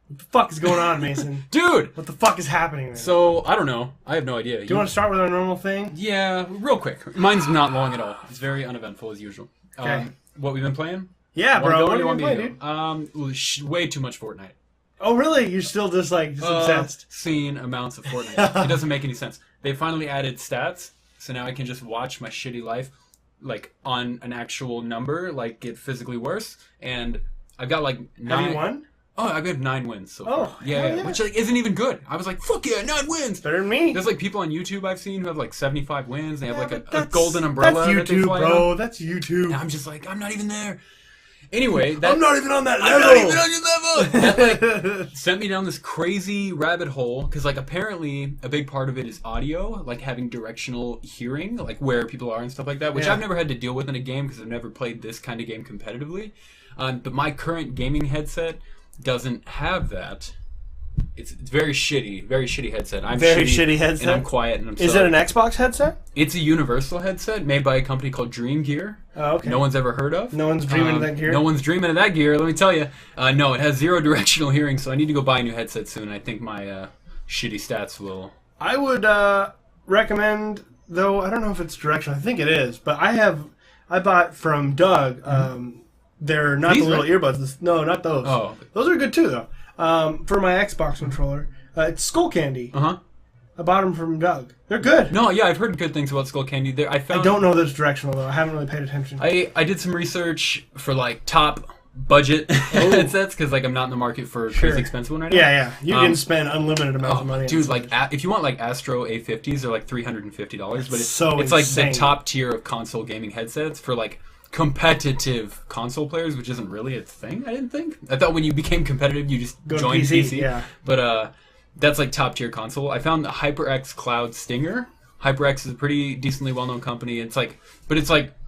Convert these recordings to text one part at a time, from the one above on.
What the fuck is going on, Mason? Dude! What the fuck is happening, man? So, I don't know. I have no idea. Do you want to start with our normal thing? Yeah, real quick. Mine's not long at all. It's very uneventful as usual. Okay. What we've been playing? Yeah, bro. What What do you want me to dude? do? Way too much Fortnite. Oh, really? You're still just obsessed? Seeing amounts of Fortnite. It doesn't make any sense. They finally added stats, so now I can just watch my shitty life, like, on an actual number, like, get physically worse. And I've got, like, 9... Have you won? Oh, I've got 9 wins so far. Oh, Yeah, which like, isn't even good. I was like, fuck yeah, 9 wins! Better than me. There's like people on YouTube I've seen who have like 75 wins. They have like a golden umbrella. That's that they YouTube, fly bro. on. That's YouTube. And I'm just like, I'm not even there. Anyway, I'm not even on that level. I'm not even on your level. That like sent me down this crazy rabbit hole because like apparently a big part of it is audio, like having directional hearing, like where people are and stuff like that, which I've never had to deal with in a game because I've never played this kind of game competitively. But my current gaming headset doesn't have that. It's very shitty headset. I'm very shitty headset. And I'm quiet and I'm Is it an Xbox headset? It's a universal headset made by a company called Dream Gear. Oh, okay. No one's ever heard of. No one's dreaming of that gear? No one's dreaming of that gear, let me tell you. No, it has 0 directional hearing, so I need to go buy a new headset soon. I think my shitty stats will... I would recommend, though, I don't know if it's directional. I think it is, but I bought from Doug, they're not These, the little right? earbuds. No, not those. Oh. Those are good too, though. For my Xbox controller. It's Skull Candy. Uh-huh. I bought them from Doug. They're good. No, yeah, I've heard good things about Skull Candy. I don't know that it's directional, though. I haven't really paid attention. I did some research for, like, top budget headsets, because, like, I'm not in the market for a crazy expensive one right now. Yeah. You can spend unlimited amounts of money. Dude, like, if you want, like, Astro A50s, they're, like, $350, but it's like insane. the top tier of console gaming headsets for, like, competitive console players, which isn't really a thing, I didn't think. I thought when you became competitive, you just joined PC. Yeah. But that's like top tier console. I found the HyperX Cloud Stinger. HyperX is a pretty decently well-known company. It's like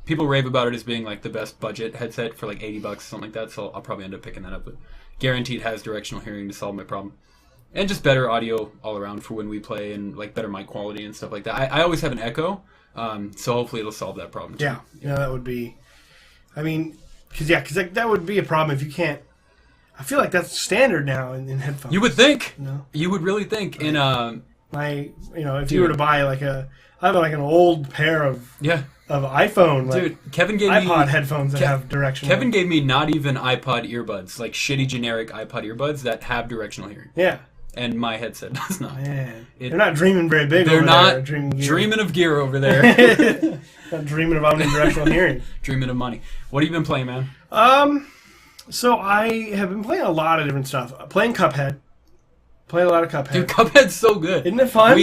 people rave about it as being like the best budget headset for like $80 or something like that. So I'll probably end up picking that up. But guaranteed has directional hearing to solve my problem, and just better audio all around for when we play, and like better mic quality and stuff like that. I always have an Echo, so hopefully it'll solve that problem too. Yeah, that would be. I mean, because that would be a problem if you can't. I feel like that's standard now in headphones. You would think. No. You would really think. In if you were to buy I have like an old pair of iPhone, dude, Kevin gave iPod me headphones that have directional. Kevin gave me not even iPod earbuds, like shitty generic iPod earbuds that have directional hearing. Yeah. And my headset does not. Man. They're not dreaming very big. They're over not there, dreaming of gear over there. Not dreaming of omnidirectional hearing. Dreaming of money. What have you been playing, man? So I have been playing a lot of different stuff. Playing Cuphead. Played a lot of Cuphead. Dude, Cuphead's so good. Isn't it fun?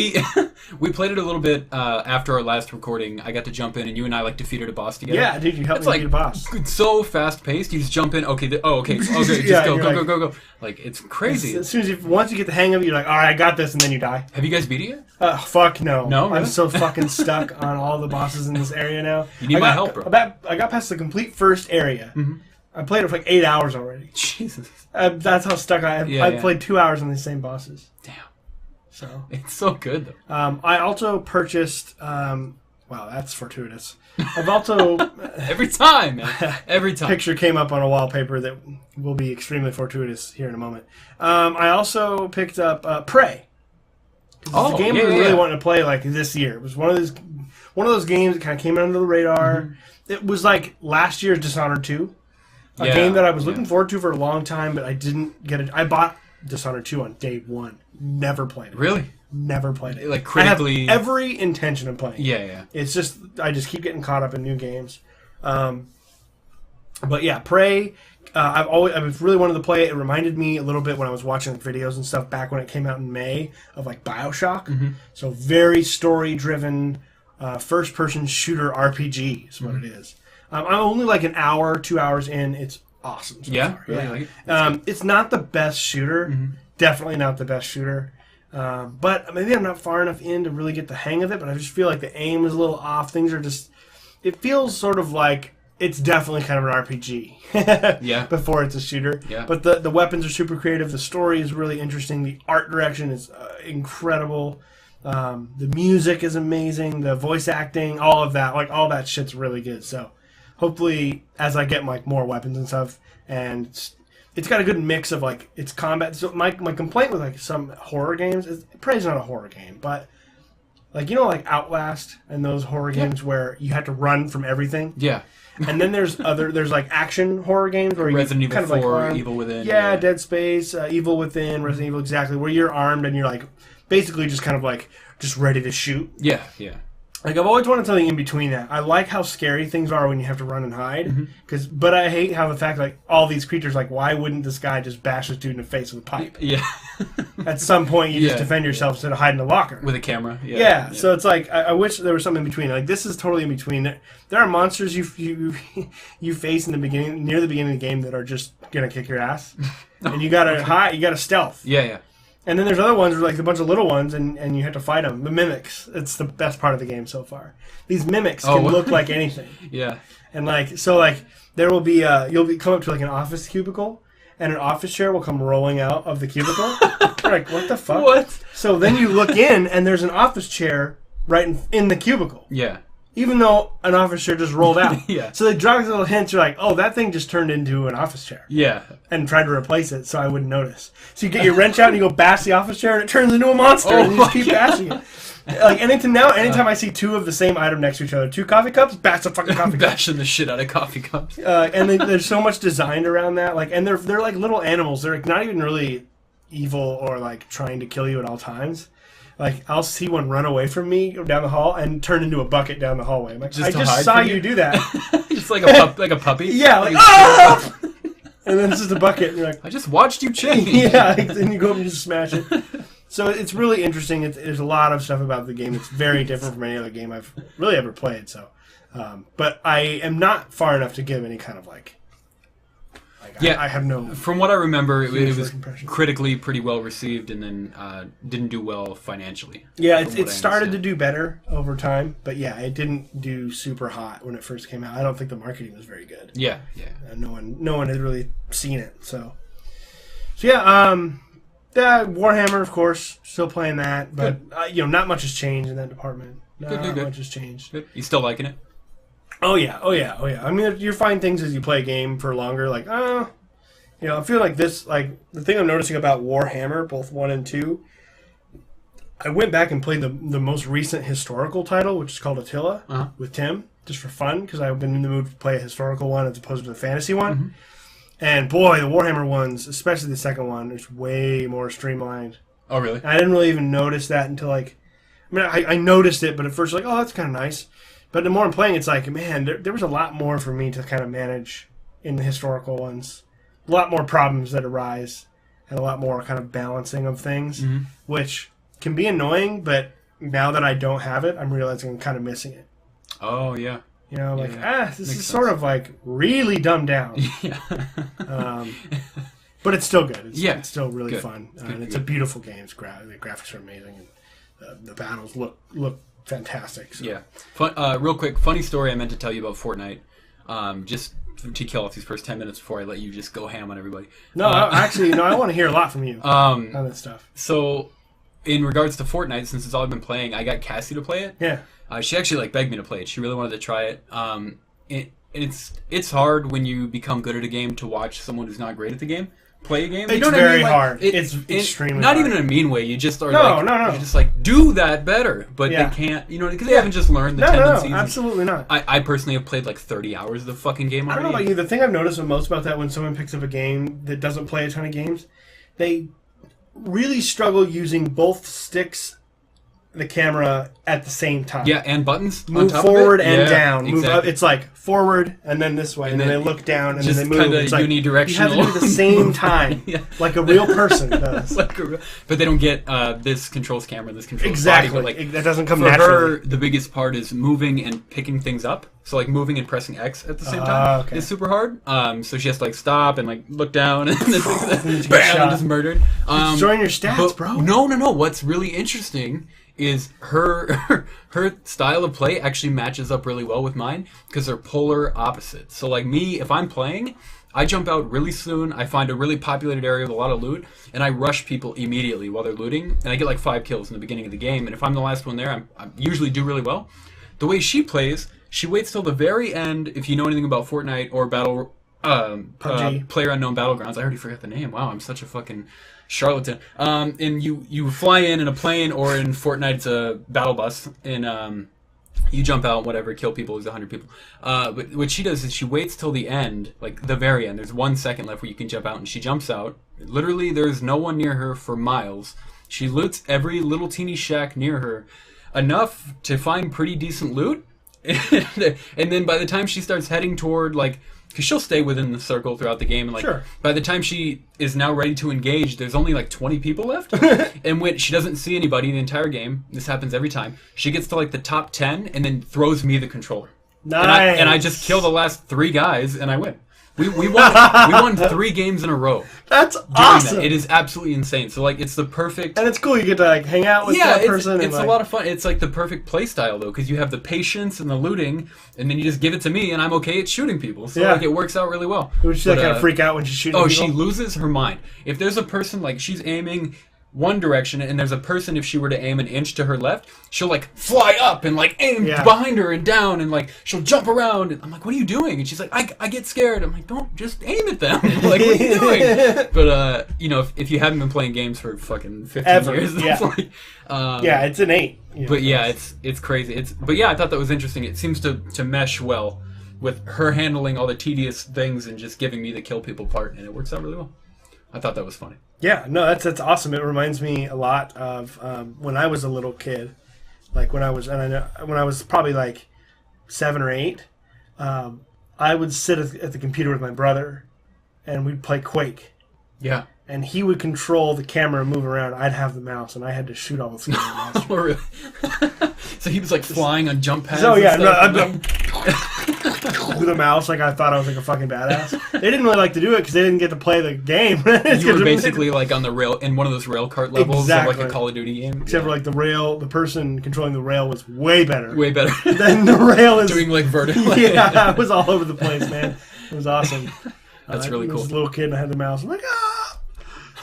We played it a little bit after our last recording. I got to jump in, and you and I like defeated a boss together. Yeah, dude, you helped me beat a boss. It's so fast paced. You just jump in. Okay, just go. Like it's crazy. As soon as once you get the hang of it, you're like, all right, I got this, and then you die. Have you guys beat it yet? Fuck no. No, really? I'm so fucking stuck on all the bosses in this area now. You need my help, bro. I got past the complete first area. Mm-hmm. I played it for like 8 hours already. Jesus. That's how stuck I am. I played 2 hours on the same bosses. Damn. So it's so good though. I also purchased. Wow, that's fortuitous. I've also every time, man. Every time. Picture came up on a wallpaper that will be extremely fortuitous here in a moment. I also picked up Prey. It's a game I really wanted to play like this year. It was one of those games that kind of came under the radar. Mm-hmm. It was like last year's Dishonored 2. A game that I was looking forward to for a long time, but I didn't get it. I bought Dishonored 2 on day one. Never played it. Really? Never played it. Like critically... I have every intention of playing it. Yeah. It's just, I just keep getting caught up in new games. But yeah, Prey, I've really wanted to play it. It reminded me a little bit when I was watching videos and stuff back when it came out in May of like BioShock. Mm-hmm. So very story-driven, first-person shooter RPG is what it is. I'm only like an hour, 2 hours in. It's awesome so far. Really? It's not the best shooter. Mm-hmm. Definitely not the best shooter. But maybe I'm not far enough in to really get the hang of it, but I just feel like the aim is a little off. Things are just... It feels sort of like it's definitely kind of an RPG. Before it's a shooter. Yeah. But the weapons are super creative. The story is really interesting. The art direction is incredible. The music is amazing. The voice acting, all of that. Like, all that shit's really good. So... Hopefully, as I get like more weapons and stuff, and it's got a good mix of like its combat. So my complaint with like some horror games is Prey's not a horror game, but like like Outlast and those horror games where you have to run from everything. Yeah. And then there's like action horror games where Resident you kind Evil of 4, like Evil Within. Yeah, Dead Space, Evil Within, Resident Evil, exactly, where you're armed and you're like basically just kind of like just ready to shoot. Yeah, yeah. Like I've always wanted something in between that. I like how scary things are when you have to run and hide, but I hate how the fact like all these creatures, like why wouldn't this guy just bash this dude in the face with a pipe? Yeah. At some point, you just defend yourself instead of hiding in a locker with a camera. Yeah. So it's like I wish there was something in between. Like this is totally in between. There are monsters you face in the beginning, near the beginning of the game, that are just gonna kick your ass, and you gotta hide. You gotta stealth. Yeah, yeah. And then there's other ones, like a bunch of little ones, and you have to fight them. The mimics. It's the best part of the game so far. These mimics can look like anything. Yeah. And like there will be come up to like an office cubicle, and an office chair will come rolling out of the cubicle. You're like, what the fuck? What? So then you look in, and there's an office chair right in the cubicle. Yeah. Even though an office chair just rolled out. Yeah. So they drop these little hints. You're like, oh, that thing just turned into an office chair. Yeah. And tried to replace it, so I wouldn't notice. So you get your wrench out and you go bash the office chair, and it turns into a monster, and you just keep bashing it. Like anytime I see two of the same item next to each other, two coffee cups, bash the fucking coffee cup. Bashing the shit out of coffee cups. And there's so much designed around that. Like, and they're like little animals. They're like not even really evil or like trying to kill you at all times. Like, I'll see one run away from me down the hall and turn into a bucket down the hallway. I'm like, I just saw you do that. Just like a puppy? Yeah, like, ah! And then it's just a bucket, and you're like, I just watched you change. Yeah, and you go up and just smash it. So it's really interesting. There's a lot of stuff about the game that's very different from any other game I've really ever played. So, but I am not far enough to give any kind of like I have no. From what I remember, it was critically pretty well received, and then didn't do well financially. Yeah, it started to do better over time, but yeah, it didn't do super hot when it first came out. I don't think the marketing was very good. Yeah, yeah. No one had really seen it. So yeah, Warhammer, of course, still playing that, but not much has changed in that department. Not much has changed. Good. You still liking it? Oh yeah. I mean, you find things as you play a game for longer, like, I feel like this, like, the thing I'm noticing about Warhammer, both 1 and 2, I went back and played the most recent historical title, which is called Attila, with Tim, just for fun, because I've been in the mood to play a historical one as opposed to the fantasy one. Mm-hmm. And boy, the Warhammer ones, especially the second one, is way more streamlined. Oh, really? And I didn't really even notice that until, like, I noticed it, but at first, like, oh, that's kind of nice. But the more I'm playing, it's like, man, there was a lot more for me to kind of manage in the historical ones. A lot more problems that arise, and a lot more kind of balancing of things, which can be annoying, but now that I don't have it, I'm realizing I'm kind of missing it. Oh, yeah. This is sort of like really dumbed down. Yeah. But it's still good. It's still really good. Fun. And it's a beautiful game. The graphics are amazing, and the battles look fantastic. So. Yeah. Real quick, funny story I meant to tell you about Fortnite. Just to kill off these first 10 minutes before I let you just go ham on everybody. No, actually, I want to hear a lot from you on that stuff. So, in regards to Fortnite, since it's all I've been playing, I got Cassie to play it. Yeah. She actually begged me to play it. She really wanted to try it. It's hard when you become good at a game to watch someone who's not great at the game play a game. It's very hard. It's extremely not hard. Even in a mean way. You just are no. You're just like, do that better. But they can't, because they haven't just learned the tendencies. No, absolutely not. I personally have played like 30 hours of the fucking game already. I don't know about you. The thing I've noticed the most about that when someone picks up a game that doesn't play a ton of games, they really struggle using both sticks, the camera at the same time. Yeah, and buttons. Move forward and down. Exactly. Move up. It's like forward and then this way, and then they look down and then they move. It's like unidirectional. You have to do it at the same time, like a real person does. But they don't get this controls camera, this controls body. But like, that doesn't come for naturally. her, the biggest part is moving and picking things up. So like moving and pressing X at the same time is super hard. So she has to like stop and like look down and then bam, just murdered. Join your stats, bro. No. What's really interesting is her style of play actually matches up really well with mine because they're polar opposites. So like me, if I'm playing, I jump out really soon, I find a really populated area with a lot of loot, and I rush people immediately while they're looting, and I get like 5 kills in the beginning of the game, and if I'm the last one there, I usually do really well. The way she plays, she waits till the very end, if you know anything about Fortnite or Battle Player Unknown Battlegrounds. I already forgot the name. Wow, I'm such a fucking charlatan. And you fly in a plane, or in Fortnite it's a battle bus, and you jump out, whatever, kill people. There's 100 people. But what she does is she waits till the end, like the very end. There's 1 second left where you can jump out, and she jumps out. Literally, there's no one near her for miles. She loots every little teeny shack near her, enough to find pretty decent loot. And then by the time she starts heading toward, like, because she'll stay within the circle throughout the game, and like sure. By the time she is now ready to engage, there's only like 20 people left. And when she doesn't see anybody the entire game, this happens every time, she gets to like the top 10 and then throws me the controller. Nice. And I just kill the last 3 guys and I win. We won 3 games in a row. That's awesome. That. It is absolutely insane. So like, it's the perfect. And it's cool. You get to like hang out with that person. It's a lot of fun. It's like the perfect play style though, because you have the patience and the looting, and then you just give it to me, and I'm okay at shooting people. So like, it works out really well. Would she kind of freak out when she's shooting? Oh, people? She loses her mind. If there's a person like she's aiming one direction, and there's a person, if she were to aim an inch to her left, she'll like fly up and like aim behind her and down, and like she'll jump around, and I'm like, what are you doing? And she's like, I get scared. I'm like, don't just aim at them. Like, what are you doing? But you know, if you haven't been playing games for fucking 15 years, that's like it's innate. But yeah, it's crazy. But yeah, I thought that was interesting. It seems to mesh well with her handling all the tedious things and just giving me the kill people part, and it works out really well. I thought that was funny. Yeah, no, that's awesome. It reminds me a lot of when I was a little kid, like when I was probably like 7 or 8. I would sit at the computer with my brother, and we'd play Quake. Yeah. And he would control the camera and move around. I'd have the mouse, and I had to shoot all the scary monsters. Oh, really? So he was like flying on jump pads. Oh yeah, with a mouse, like I thought I was like a fucking badass. They didn't really like to do it because they didn't get to play the game. You were basically like on the rail in one of those rail cart levels of like a Call of Duty game. Except for like the person controlling the rail was way better. Way better than the rail is doing like vertical. Yeah, it was all over the place, man. It was awesome. That's really cool. I was a little kid and I had the mouse. I'm like, ah.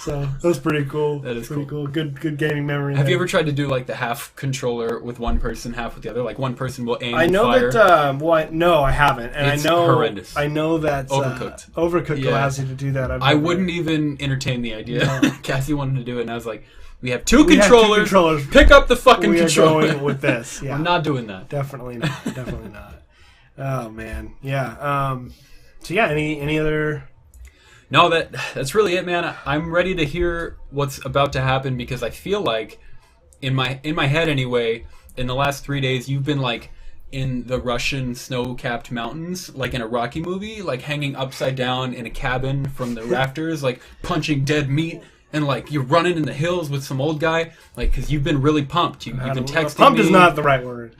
So that was pretty cool. That is pretty cool. Good gaming memory. Have you ever tried to do like the half controller with one person, half with the other? Like one person will aim. I know and fire. that. No, I haven't, and it's I know horrendous. I know that Overcooked allows you to do that. I wouldn't even entertain the idea. No. Cassie wanted to do it, and I was like, "We have two controllers. Pick up the fucking controller." We are going with this. Yeah. I'm not doing that. Definitely not. Definitely not. Oh man, yeah. So yeah, any other? No, that's really it, man. I'm ready to hear what's about to happen because I feel like, in my head anyway, in the last 3 days, you've been like in the Russian snow-capped mountains, like in a Rocky movie, like hanging upside down in a cabin from the rafters, like punching dead meat, and like you're running in the hills with some old guy, like because you've been really pumped. You've been texting pumped me. Is not the right word.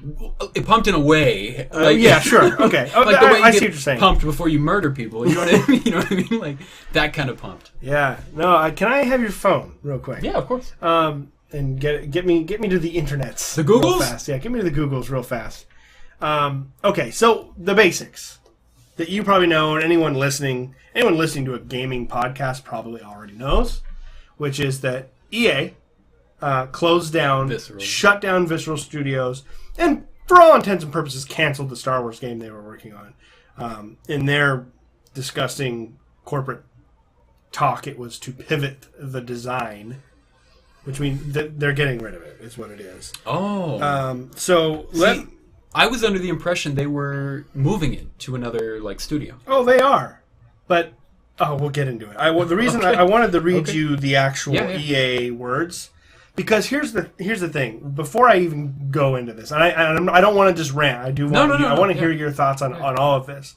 It pumped in a way. Like, yeah, sure, okay. Like the way you I get see what you're saying. Pumped before you murder people. You know what I mean? You know what I mean? Like that kind of pumped. Yeah. No. Can I have your phone real quick? Yeah, of course. And get me to the internets. The Googles? Real fast. Yeah, get me to the Googles real fast. Okay, so the basics that you probably know, and anyone listening to a gaming podcast probably already knows, which is that EA closed down, shut down Visceral Studios, and for all intents and purposes canceled the Star Wars game they were working on. In their disgusting corporate talk, it was to pivot the design, which means they're getting rid of it, is what it is. Oh. I was under the impression they were moving it to another studio. Oh, they are. But we'll get into it. The reason I wanted to read you the actual EA words, because here's the thing. Before I even go into this, and I don't want to just rant. I do want I want to hear your thoughts on all of this.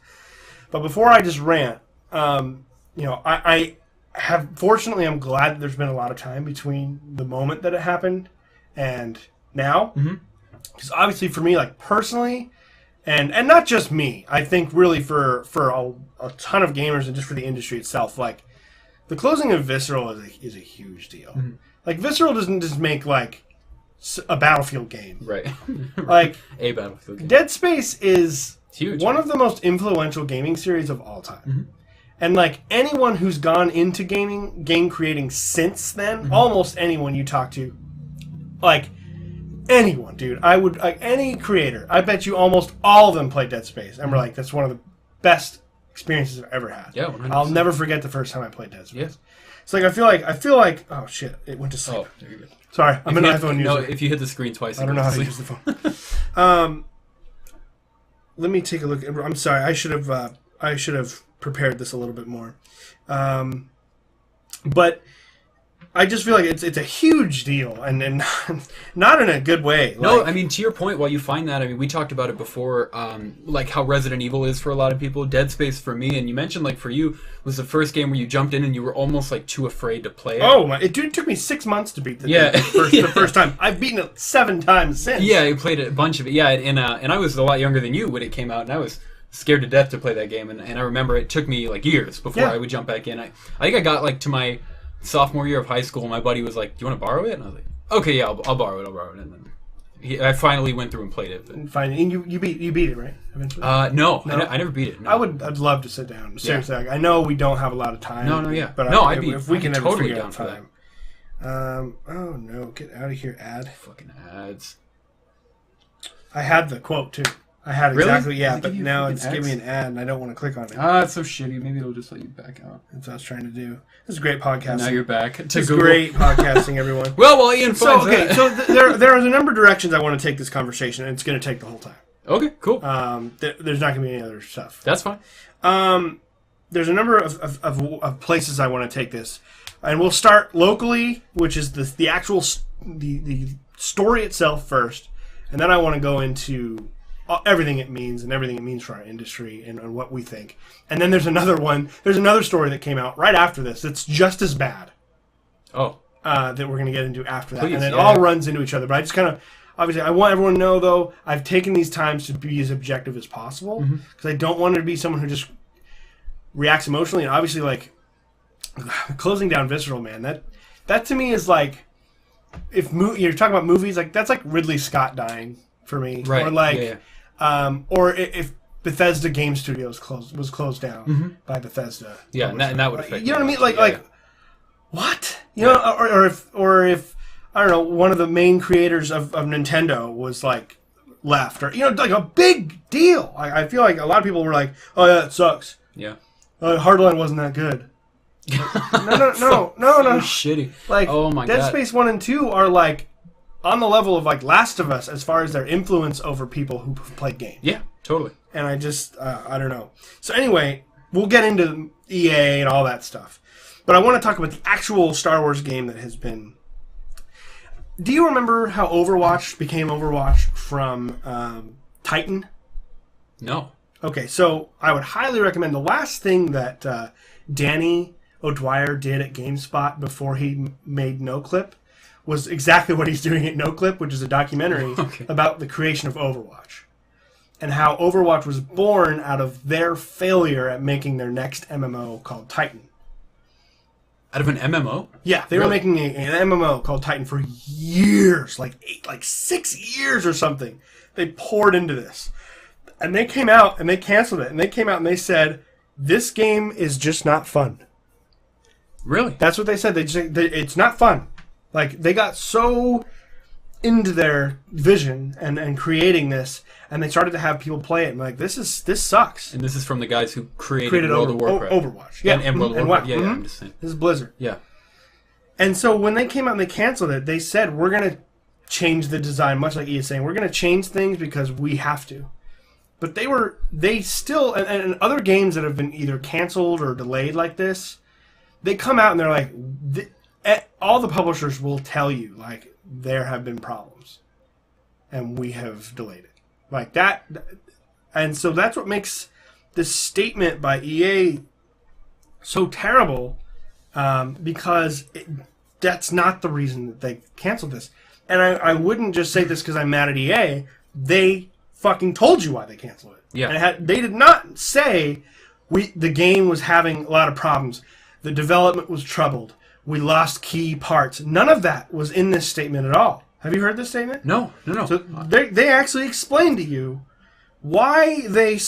But before I just rant, I have fortunately I'm glad that there's been a lot of time between the moment that it happened and now. Mm-hmm. Because obviously for me, personally, and not just me, I think really for a ton of gamers and just for the industry itself, the closing of Visceral is a huge deal. Mm-hmm. Visceral doesn't just make a Battlefield game, right? A Battlefield game. Dead Space is huge, one of the most influential gaming series of all time. Mm-hmm. And anyone who's gone into game creating since then, mm-hmm. almost anyone you talk to, anyone, dude. I would any creator. I bet you almost all of them played Dead Space, and we're that's one of the best experiences I've ever had. Yeah, 100%. I'll never forget the first time I played Dead Space. Yeah. It's like I feel like oh shit, it went to sleep. Oh, there you go. Sorry, I'm an iPhone user. No, if you hit the screen twice, I don't know how to use the phone. Let me take a look. I'm sorry. I should have prepared this a little bit more. But I just feel like it's a huge deal, and not in a good way. No, I mean, to your point, while you find that, I mean, we talked about it before, like how Resident Evil is for a lot of people. Dead Space for me, and you mentioned like for you was the first game where you jumped in and you were almost like too afraid to play it. Oh, it took me 6 months to beat the first time. I've beaten it 7 times since. Yeah, you played a bunch of it. Yeah, and I was a lot younger than you when it came out, and I was scared to death to play that game, and I remember it took me like years before I would jump back in. I think I got like to my sophomore year of high school, my buddy was like, "Do you want to borrow it?" And I was like, "Okay, yeah, I'll borrow it." And then I finally went through and played it. And you beat it, right? Eventually. No. I never beat it. No. I'd love to sit down. Seriously, like, I know we don't have a lot of time. No, yeah. But if we can ever totally figure down out for time. Oh no, get out of here, ad. Fucking ads. I had the quote too. I had exactly, really? but now it's giving me an ad, and I don't want to click on it. It's so shitty. Maybe it'll just let you back out. That's what I was trying to do. This is great podcasting. And now you're back. This is great podcasting, everyone. Well, Ian finds that. So there is a number of directions I want to take this conversation, and it's going to take the whole time. Okay, cool. There's not going to be any other stuff. That's fine. There's a number of places I want to take this, and we'll start locally, which is the actual the story itself first, and then I want to go into everything it means and everything it means for our industry and what we think. And then there's another story that came out right after this that's just as bad. Oh. That we're going to get into after that. Please, and it all runs into each other. But I just kind of, obviously, I want everyone to know, though, I've taken these times to be as objective as possible. Because I don't want to be someone who just reacts emotionally. And obviously, like, closing down Visceral, man, that to me is like, if you're talking about movies, like, that's like Ridley Scott dying for me. Right. Or like, or if Bethesda Game Studios was closed down by Bethesda. Yeah, and that would affect you know what I mean? Like what? You know, or if I don't know, one of the main creators of Nintendo was like left, or like a big deal. I feel like a lot of people were like, "Oh yeah, it sucks." Yeah. Hardline wasn't that good. No. So shitty. Like, oh my God. Dead Space 1 and 2 are like on the level of like Last of Us as far as their influence over people who played games. Yeah, totally. And I just, I don't know. So anyway, we'll get into EA and all that stuff. But I want to talk about the actual Star Wars game that has been... Do you remember how Overwatch became Overwatch from Titan? No. Okay, so I would highly recommend the last thing that Danny O'Dwyer did at GameSpot before he made NoClip was exactly what he's doing at NoClip, which is a documentary about the creation of Overwatch and how Overwatch was born out of their failure at making their next MMO called Titan. Out of an MMO? Yeah, they were making an MMO called Titan for years, like 6 years or something. They poured into this. And they came out and they canceled it. And they came out and they said, this game is just not fun. Really? That's what they said. It's not fun. Like, they got so into their vision and creating this, and they started to have people play it, and like, this sucks. And this is from the guys who created World of Warcraft. Overwatch. Yeah. And World of Warcraft. Yeah, I'm just saying. This is Blizzard. Yeah. And so when they came out and they canceled it, they said, we're going to change the design, much like E is saying. We're going to change things because we have to. But they still, and other games that have been either canceled or delayed like this, they come out and they're like, all the publishers will tell you, like, there have been problems. And we have delayed it. Like that. And so that's what makes this statement by EA so terrible, because that's not the reason that they canceled this. And I wouldn't just say this because I'm mad at EA. They fucking told you why they canceled it. Yeah. And they did not say the game was having a lot of problems. The development was troubled. We lost key parts. None of that was in this statement at all. Have you heard this statement? No. So they actually explained to you why they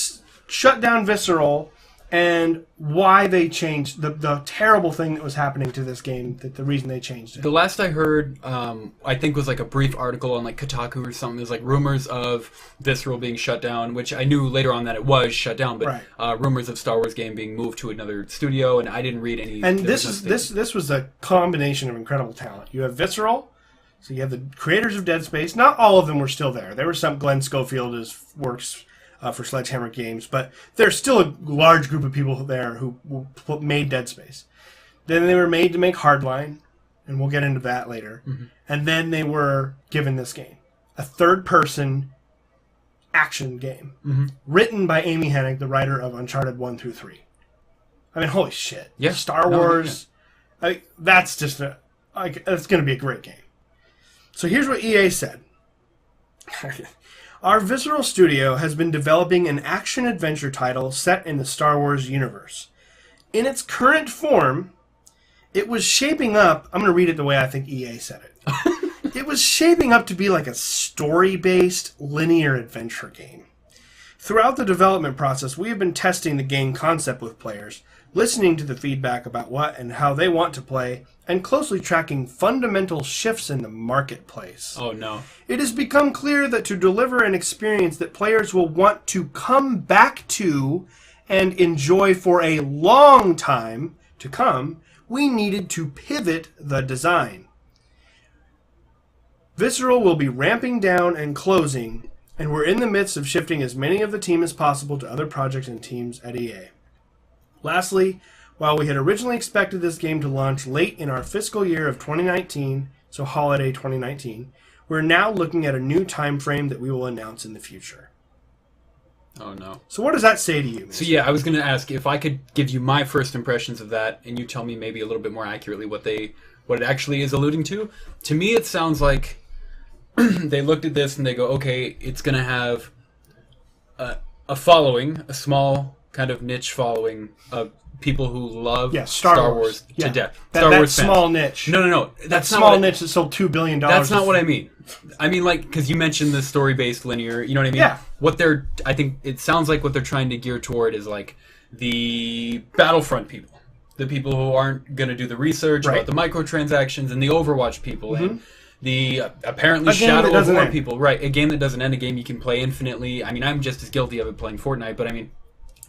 shut down Visceral and why they changed the terrible thing that was happening to this game, that the reason they changed it. The last I heard, I think was like a brief article on like Kotaku or something. There's like rumors of Visceral being shut down, which I knew later on that it was shut down, but rumors of Star Wars game being moved to another studio, and I didn't read any. And this was a combination of incredible talent. You have Visceral, so you have the creators of Dead Space. Not all of them were still there. There were some. Glenn Schofield works for Sledgehammer Games, but there's still a large group of people there who made Dead Space. Then they were made to make Hardline, and we'll get into that later. Mm-hmm. And then they were given this game, a third-person action game, written by Amy Hennig, the writer of Uncharted 1 through 3. I mean, holy shit! Yeah. Star Wars, that's just it's going to be a great game. So here's what EA said. Our Visceral Studio has been developing an action-adventure title set in the Star Wars universe. In its current form, it was shaping up... I'm going to read it the way I think EA said it. It was shaping up to be like a story-based linear adventure game. Throughout the development process, we have been testing the game concept with players, listening to the feedback about what and how they want to play, and closely tracking fundamental shifts in the marketplace. Oh, no. It has become clear that to deliver an experience that players will want to come back to and enjoy for a long time to come, we needed to pivot the design. Visceral will be ramping down and closing, and we're in the midst of shifting as many of the team as possible to other projects and teams at EA. Lastly, while we had originally expected this game to launch late in our fiscal year of 2019, so holiday 2019, we're now looking at a new time frame that we will announce in the future. Oh, no. So what does that say to you, Mr.? So yeah, I was going to ask if I could give you my first impressions of that, and you tell me maybe a little bit more accurately what it actually is alluding to. To me, it sounds like they looked at this and they go, okay, it's going to have a following, a small kind of niche following of people who love Star Wars to death. Star Wars fans. Small niche. No. That's small niche that sold $2 billion. That's not what I mean. I mean, like, because you mentioned the story-based linear, you know what I mean? Yeah. I think it sounds like what they're trying to gear toward is, like, the Battlefront people. The people who aren't going to do the research about the microtransactions, and the Overwatch people, and the apparently Shadow of War people. Right, a game that doesn't end, a game you can play infinitely. I mean, I'm just as guilty of it playing Fortnite, but I mean,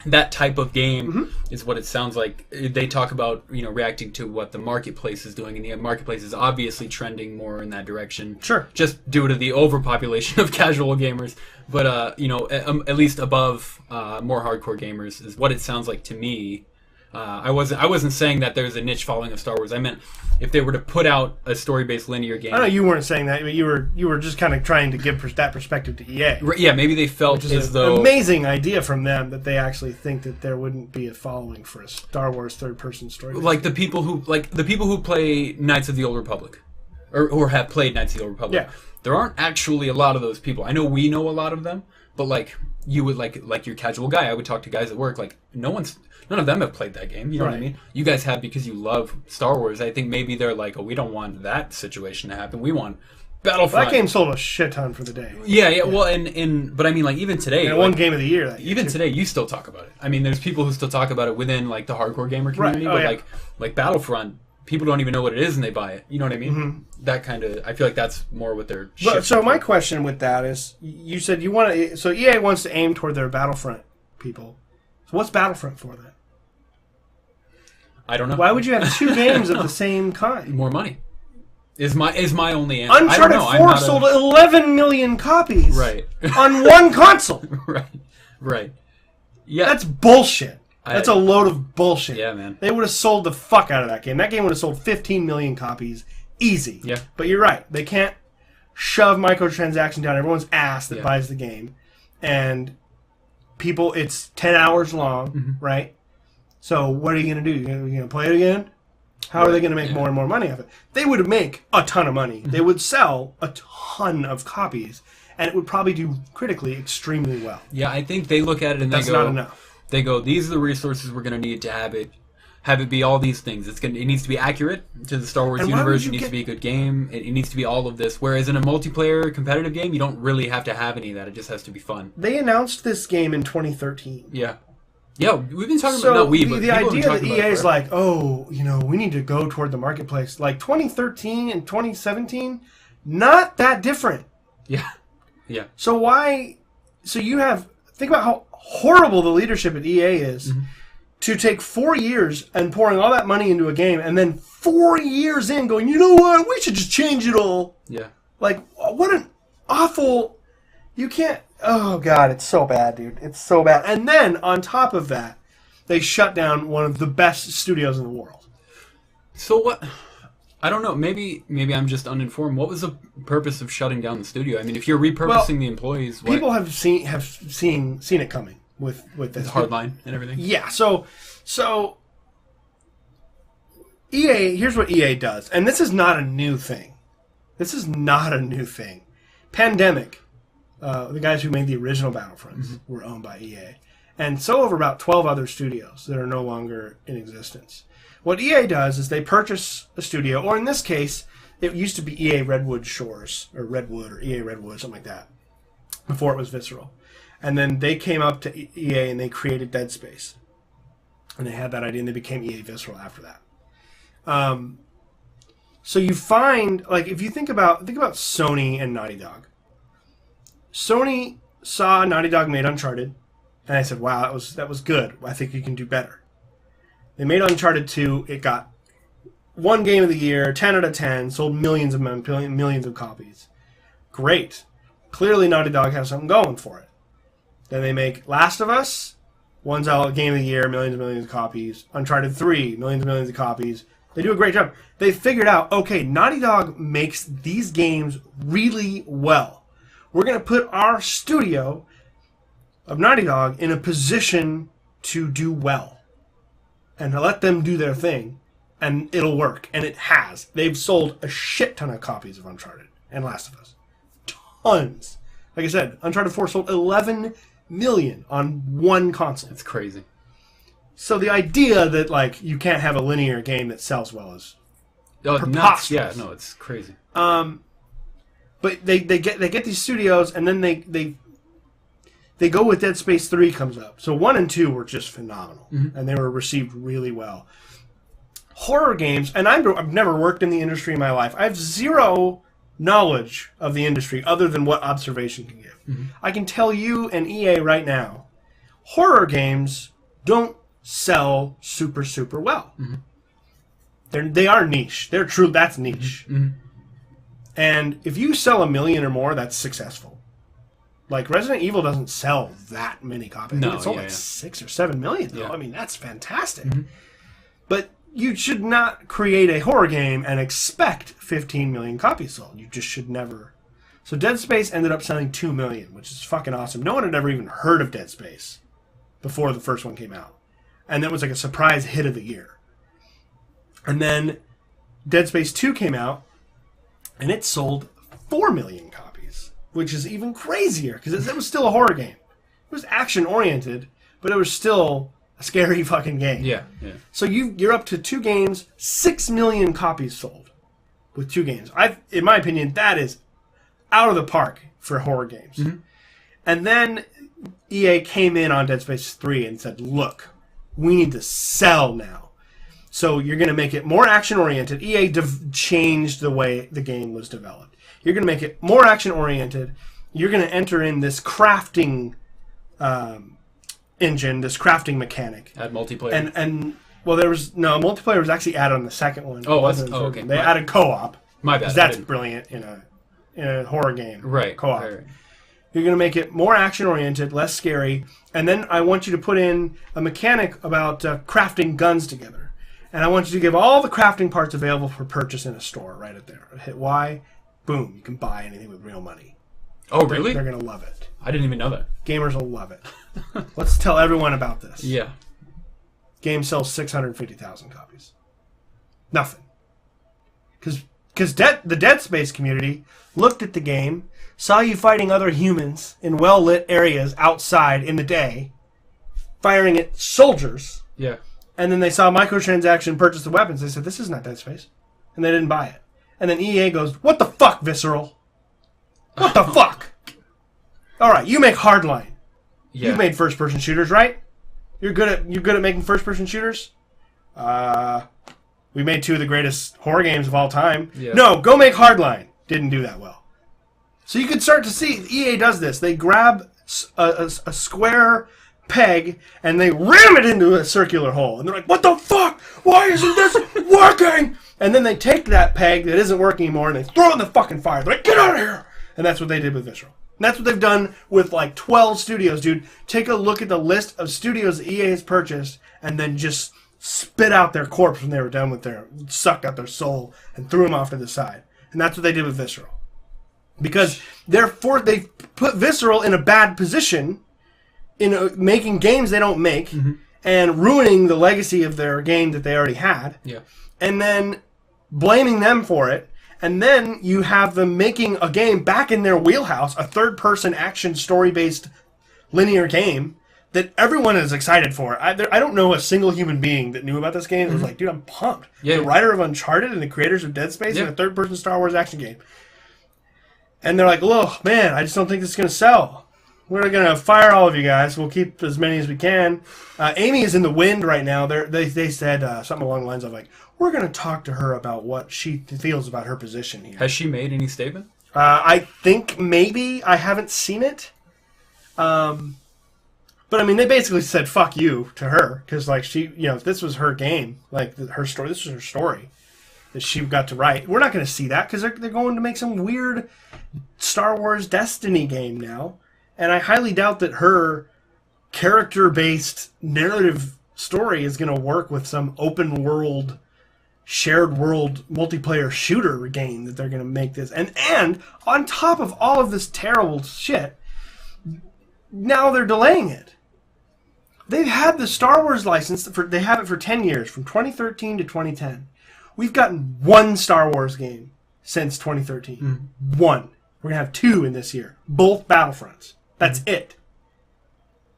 that type of game is what it sounds like. They talk about, reacting to what the marketplace is doing, and the marketplace is obviously trending more in that direction. Sure. Just due to the overpopulation of casual gamers. But, at least above more hardcore gamers is what it sounds like to me. I wasn't saying that there's a niche following of Star Wars. I meant if they were to put out a story-based linear game. I know you weren't saying that, but you were just kind of trying to give that perspective to EA. Yeah, maybe they felt as though... an amazing idea from them that they actually think that there wouldn't be a following for a Star Wars third-person story. Like the people who play Knights of the Old Republic, or have played Knights of the Old Republic. Yeah. There aren't actually a lot of those people. I know we know a lot of them, but like you would like your casual guy. I would talk to guys at work. Like none of them have played that game. You know what I mean? You guys have because you love Star Wars. I think maybe they're like, oh, we don't want that situation to happen. We want Battlefront. Well, that game sold a shit ton for the day. Yeah. Well, but I mean, like even today, and won Game of the Year. Even today, you still talk about it. I mean, there's people who still talk about it within like the hardcore gamer community. But like Battlefront, people don't even know what it is and they buy it. You know what I mean? Mm-hmm. That kind of, I feel like that's more what they're. So my question with that is, you said you want to. So EA wants to aim toward their Battlefront people. So what's Battlefront for then? I don't know. Why would you have two games of the same kind? More money is my only answer. Uncharted 4 sold 11 million copies. Right. On one console. Right. Yeah. That's bullshit. That's a load of bullshit. Yeah, man. They would have sold the fuck out of that game. That game would have sold 15 million copies. Easy. Yeah. But you're right. They can't shove microtransactions down everyone's ass that buys the game. And people, it's 10 hours long, right? So what are you going to do? You're going to play it again? How are they going to make more and more money off it? They would make a ton of money. They would sell a ton of copies. And it would probably do critically extremely well. Yeah, I think they look at it and that's they go... not enough. They go, these are the resources we're going to need to have it be all these things. It needs to be accurate to the Star Wars universe. It needs to be a good game. It needs to be all of this. Whereas in a multiplayer competitive game, you don't really have to have any of that. It just has to be fun. They announced this game in 2013. Yeah. Yeah, we've been talking about, not we, but the idea that EA is like, oh, we need to go toward the marketplace. Like 2013 and 2017, not that different. Yeah. Yeah. So think about how horrible the leadership at EA is to take 4 years and pouring all that money into a game and then 4 years in going, you know what, we should just change it all. Yeah. Like, what an awful... You can't... Oh, God, it's so bad, dude. It's so bad. And then, on top of that, they shut down one of the best studios in the world. So what... I don't know. Maybe I'm just uninformed. What was the purpose of shutting down the studio? I mean, if you're repurposing the employees... What? People have seen it coming with this. Hardline and everything? Yeah, so... EA... Here's what EA does. And this is not a new thing. Pandemic... the guys who made the original Battlefronts were owned by EA. And so over about 12 other studios that are no longer in existence. What EA does is they purchase a studio, or in this case, it used to be EA Redwood Shores, or Redwood, or EA Redwood, something like that, before it was Visceral. And then they came up to EA and they created Dead Space. And they had that idea and they became EA Visceral after that. So you find, like, if you think about Sony and Naughty Dog. Sony saw Naughty Dog made Uncharted, and I said, wow, that was good. I think you can do better. They made Uncharted 2. It got 1 game of the year, 10 out of 10, sold millions of copies. Great. Clearly Naughty Dog has something going for it. Then they make Last of Us, 1's out game of the year, millions and millions of copies. Uncharted 3, millions and millions of copies. They do a great job. They figured out, okay, Naughty Dog makes these games really well. We're going to put our studio of Naughty Dog in a position to do well. And to let them do their thing. And it'll work. And it has. They've sold a shit ton of copies of Uncharted and Last of Us. Tons. Like I said, Uncharted 4 sold 11 million on one console. That's crazy. So the idea that, like, you can't have a linear game that sells well is preposterous. Yeah, no, it's crazy. But they get these studios, and then they go with Dead Space 3 comes up. So 1 and 2 were just phenomenal, and they were received really well. Horror games, and I've never worked in the industry in my life. I have zero knowledge of the industry other than what observation can give. I can tell you and EA right now, horror games don't sell super, super well. They are niche. They're true. That's niche. And if you sell 1 million or more, that's successful. Like, Resident Evil doesn't sell that many copies. No, it sold 6 or 7 million, though. Yeah. I mean, that's fantastic. But you should not create a horror game and expect 15 million copies sold. You just should never. So Dead Space ended up selling 2 million, which is fucking awesome. No one had ever even heard of Dead Space before the first one came out. And that was like a surprise hit of the year. And then Dead Space 2 came out, and it sold 4 million copies, which is even crazier, because it was still a horror game. It was action-oriented, but it was still a scary fucking game. Yeah. So you're up to 2 games, 6 million copies sold with 2 games. In my opinion, that is out of the park for horror games. And then EA came in on Dead Space 3 and said, look, we need to sell now. So you're going to make it more action-oriented. EA changed the way the game was developed. You're going to make it more action-oriented. You're going to enter in this crafting engine, this crafting mechanic. Add multiplayer. And well, multiplayer was actually added on the second one. Oh, okay. They added co-op. My bad. Because that's brilliant in a horror game. Right. Co-op. Right. You're going to make it more action-oriented, less scary. And then I want you to put in a mechanic about crafting guns together. And I want you to give all the crafting parts available for purchase in a store right at there. Hit Y, boom, you can buy anything with real money. Oh, really? They're going to love it. I didn't even know that. Gamers will love it. Let's tell everyone about this. Yeah. Game sells 650,000 copies. Nothing. Because the Dead Space community looked at the game, saw you fighting other humans in well-lit areas outside in the day, firing at soldiers. Yeah. And then they saw microtransaction purchase the weapons. They said, this is not Dead Space. And they didn't buy it. And then EA goes, what the fuck, Visceral? What the fuck? All right, you make Hardline. Yeah. You've made first-person shooters, right? You're good at making first-person shooters? We made 2 of the greatest horror games of all time. Yeah. No, go make Hardline. Didn't do that well. So you can start to see EA does this. They grab a square peg and they ram it into a circular hole. And they're like, what the fuck? Why isn't this working? And then they take that peg that isn't working anymore and they throw it in the fucking fire. They're like, get out of here! And that's what they did with Visceral. And that's what they've done with like 12 studios, dude. Take a look at the list of studios that EA has purchased and then just spit out their corpse when they were done with sucked out their soul and threw them off to the side. And that's what they did with Visceral. Because they put Visceral in a bad position in making games they don't make and ruining the legacy of their game that they already had. Yeah. And then blaming them for it. And then you have them making a game back in their wheelhouse, a third-person action story-based linear game that everyone is excited for. I don't know a single human being that knew about this game that was like, dude, I'm pumped. Yeah. The writer of Uncharted and the creators of Dead Space and a third-person Star Wars action game. And they're like, look, man, I just don't think this is going to sell. We're going to fire all of you guys. We'll keep as many as we can. Amy is in the wind right now. They said something along the lines of like, we're going to talk to her about what she feels about her position here. Has she made any statement? I think maybe. I haven't seen it. But I mean, they basically said "fuck you" to her because, like, she, this was her game, like her story. This was her story that she got to write. We're not going to see that because they're going to make some weird Star Wars Destiny game now, and I highly doubt that her character-based narrative story is going to work with some open world, shared world multiplayer shooter game that they're going to make this. And on top of all of this terrible shit, now they're delaying it. They've had the Star Wars license, they have it for 10 years, from 2013 to 2010. We've gotten one Star Wars game since 2013. One. We're going to have 2 in this year. Both Battlefronts. That's it.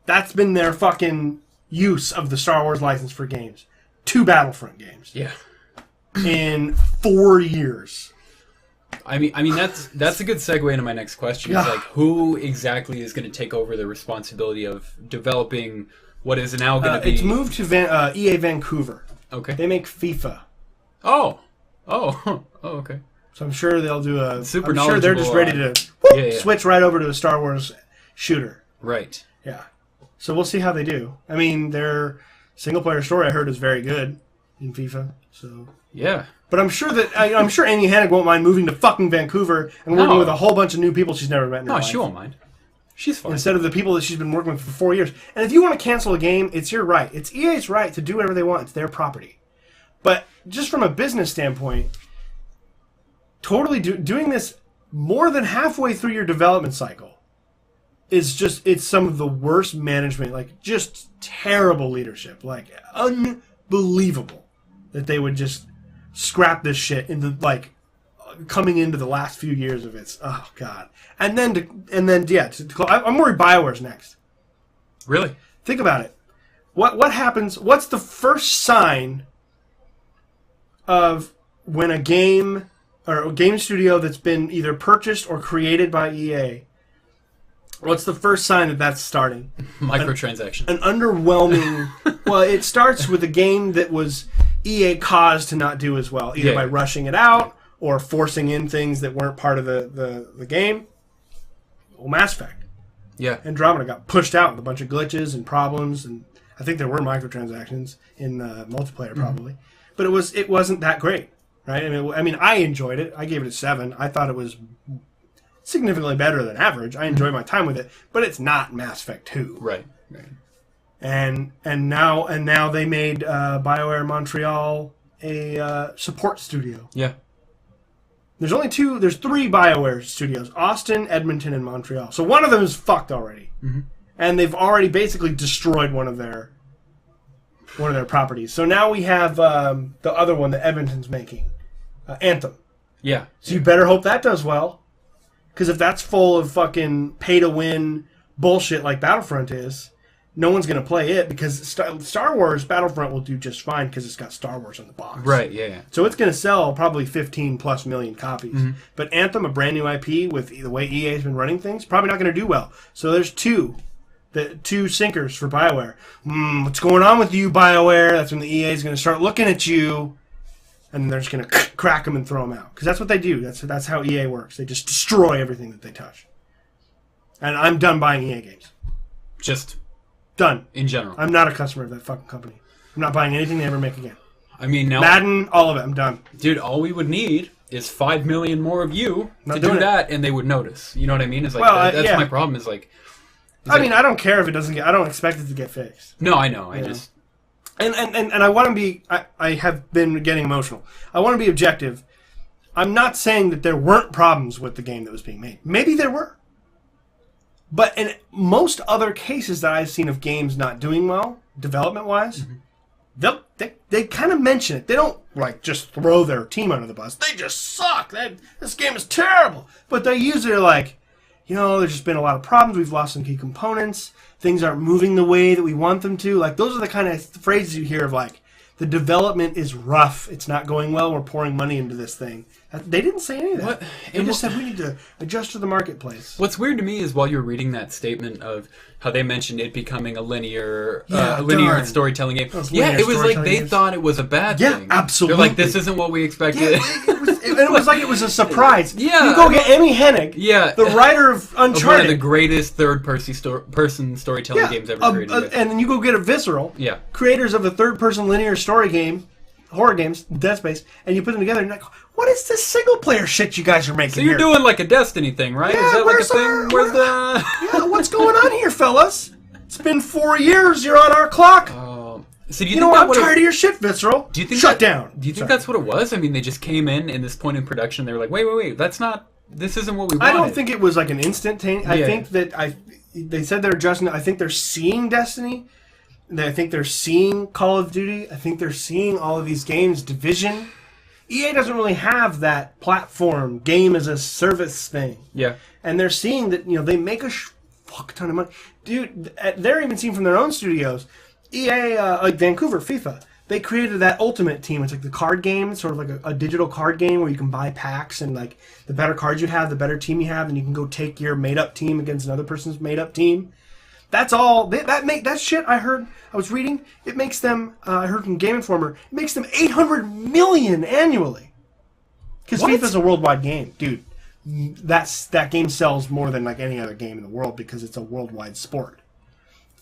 That's been their fucking use of the Star Wars license for games. 2 Battlefront games. Yeah. In 4 years. I mean that's a good segue into my next question. It's like, who exactly is going to take over the responsibility of developing what is now going to be... It's moved to EA Vancouver. Okay. They make FIFA. Oh, okay. So I'm sure they'll do a... I'm sure they're just ready to switch right over to a Star Wars shooter. Right. Yeah. So we'll see how they do. I mean, their single-player story, I heard, is very good in FIFA. So yeah. But I'm sure Amy Hennig won't mind moving to fucking Vancouver and working with a whole bunch of new people she's never met in her life. No, she won't mind. She's fine. Instead of the people that she's been working with for 4 years. And if you want to cancel a game, it's your right. It's EA's right to do whatever they want. It's their property. But just from a business standpoint, totally doing this more than halfway through your development cycle is just, it's some of the worst management, like just terrible leadership, like unbelievable that they would just scrap this shit into like coming into the last few years of its, oh god. And then I'm worried BioWare's next. Really? Think about it. What happens, what's the first sign of when a game or a game studio that's been either purchased or created by EA, what's the first sign that that's starting? Microtransaction. An underwhelming... Well, it starts with a game that was EA caused to not do as well, either by rushing it out or forcing in things that weren't part of the game. Well, Mass Effect. Yeah. Andromeda got pushed out with a bunch of glitches and problems, and I think there were microtransactions in multiplayer probably. But it wasn't that great, right? I mean, I enjoyed it. I gave it a 7. I thought it was significantly better than average. I enjoyed my time with it, but it's not Mass Effect 2. Right. And now they made BioWare Montreal a support studio. Yeah. There's 3 BioWare studios: Austin, Edmonton, and Montreal. So one of them is fucked already, and they've already basically destroyed one of their properties. So now we have the other one that Edmonton's making, Anthem. Yeah. So you better hope that does well, because if that's full of fucking pay-to-win bullshit like Battlefront is, no one's going to play it, because Star Wars Battlefront will do just fine because it's got Star Wars on the box. Right, yeah. So it's going to sell probably 15+ million copies. But Anthem, a brand new IP with the way EA's been running things, probably not going to do well. So there's 2 the 2 sinkers for BioWare. What's going on with you, BioWare? That's when the EA is going to start looking at you, and they're just going to crack them and throw them out. Because that's what they do. That's how EA works. They just destroy everything that they touch. And I'm done buying EA games. Just done. In general. I'm not a customer of that fucking company. I'm not buying anything they ever make again. I mean, now... Madden, all of it. I'm done. Dude, all we would need is 5 million more of you to do that, and they would notice. You know what I mean? It's like, that's my problem, is like... I mean, I don't care if it doesn't get... I don't expect it to get fixed. No, I know. I just... And I want to be... I have been getting emotional. I want to be objective. I'm not saying that there weren't problems with the game that was being made. Maybe there were. But in most other cases that I've seen of games not doing well, development-wise, they kind of mention it. They don't, like, just throw their team under the bus. They just suck. This game is terrible. But they usually are like... there's just been a lot of problems. We've lost some key components. Things aren't moving the way that we want them to. Like, those are the kind of phrases you hear of, like, the development is rough. It's not going well. We're pouring money into this thing. They didn't say any of that. They just said we need to adjust to the marketplace. What's weird to me is while you're reading that statement of how they mentioned it becoming a linear storytelling game. It was like they thought it was a bad thing. Yeah, absolutely. They're like, this isn't what we expected. It was like it was a surprise. Yeah. You go get Amy Hennig, the writer of Uncharted. One of the greatest third-person storytelling games ever created. And then you go get a Visceral, creators of a third-person linear story game, horror games, Dead Space, and you put them together and you're like, what is this single-player shit you guys are making here? So you're doing like a Destiny thing, right? Yeah, is that like a thing? Where's the... Yeah, what's going on here, fellas? It's been 4 years. You're on our clock. So I'm tired of your shit, Visceral. Do you think Shut down. Do you think that's what it was? I mean, they just came in this point in production. They were like, wait, this isn't what we wanted. I don't think it was like an instant change. I think that they said they're adjusting. I think they're seeing Destiny. I think they're seeing Call of Duty. I think they're seeing all of these games. Division. EA doesn't really have that platform game as a service thing. Yeah. And they're seeing that they make a fuck ton of money. Dude, they're even seeing from their own studios. EA, like Vancouver, FIFA, they created that Ultimate Team. It's like the card game, sort of like a digital card game where you can buy packs, and like the better cards you have, the better team you have, and you can go take your made-up team against another person's made-up team. That's all. That shit I heard, I was reading, it makes them, I heard from Game Informer, it makes them $800 million annually. Because FIFA's a worldwide game. Dude, that game sells more than like any other game in the world because it's a worldwide sport.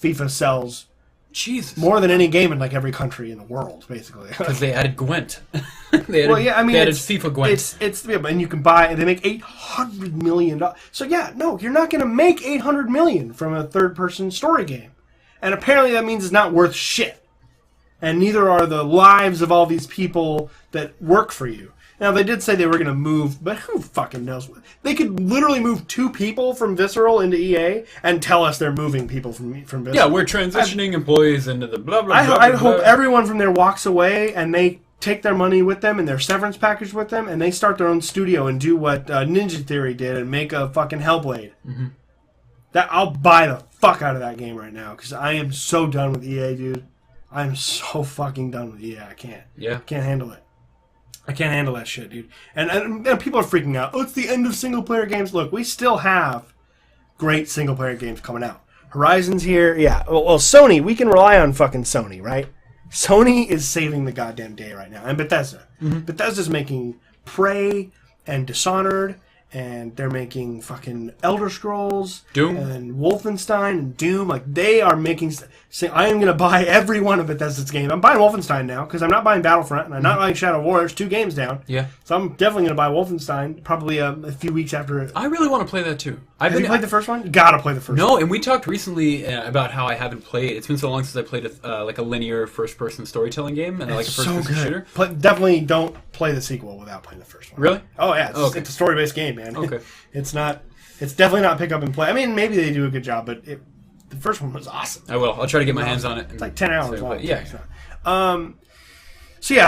FIFA sells... Jesus. More than any game in like every country in the world, basically. Because they added Gwent. They added FIFA Gwent. And you can buy, and they make $800 million. So yeah, no, you're not going to make $800 million from a third-person story game. And apparently that means it's not worth shit. And neither are the lives of all these people that work for you. Now, they did say they were going to move, but who fucking knows? They could literally move 2 people from Visceral into EA and tell us they're moving people from Visceral. Yeah, we're transitioning employees into the blah, blah, blah. I hope everyone from there walks away and they take their money with them and their severance package with them and they start their own studio and do what Ninja Theory did and make a fucking Hellblade. Mm-hmm. I'll buy the fuck out of that game right now because I am so done with EA, dude. I am so fucking done with EA. I can't. Yeah. Can't handle it. I can't handle that shit, dude. And people are freaking out. Oh, it's the end of single-player games. Look, we still have great single-player games coming out. Horizon's here. Yeah. Well, Sony, we can rely on fucking Sony, right? Sony is saving the goddamn day right now. And Bethesda. Mm-hmm. Bethesda's making Prey and Dishonored, and they're making fucking Elder Scrolls, Doom, and Wolfenstein, and Doom. Like, they are making... I am going to buy every one of Bethesda's games. I'm buying Wolfenstein now, because I'm not buying Battlefront, and I'm not buying Shadow Warriors, 2 games down. Yeah. So I'm definitely going to buy Wolfenstein, probably a few weeks after it. I really want to play that, too. Have you played the first one? You got to play the first one. No, and we talked recently about how I haven't played... It's been so long since I played like a linear first-person storytelling game, and like a first-person shooter. Definitely don't play the sequel without playing the first one. Really? Oh, yeah. It's a story-based game, man. Okay. It's definitely not pick up and play. I mean, maybe they do a good job, but the first one was awesome. I will. I'll try to get my hands on it. It's like 10 hours long. Yeah.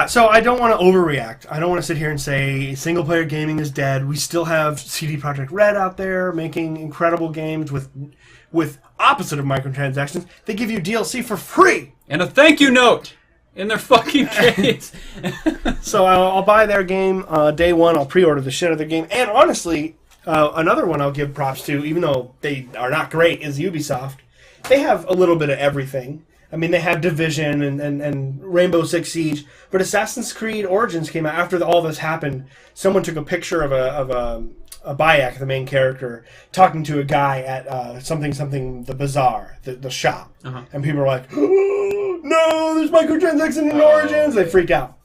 So I don't want to overreact. I don't want to sit here and say single-player gaming is dead. We still have CD Projekt Red out there making incredible games with opposite of microtransactions. They give you DLC for free. And a thank you note in their fucking case. So I'll buy their game day one. I'll pre-order the shit out of their game. And honestly, another one I'll give props to, even though they are not great, is Ubisoft. they have a little bit of everything. I mean, they have Division and Rainbow Six Siege, but Assassin's Creed Origins came out after all this happened. Someone took a picture of a Bayek, the main character, talking to a guy at something the bazaar, the shop, and people are like, oh, "No, there's microtransactions in Origins!" They freak out,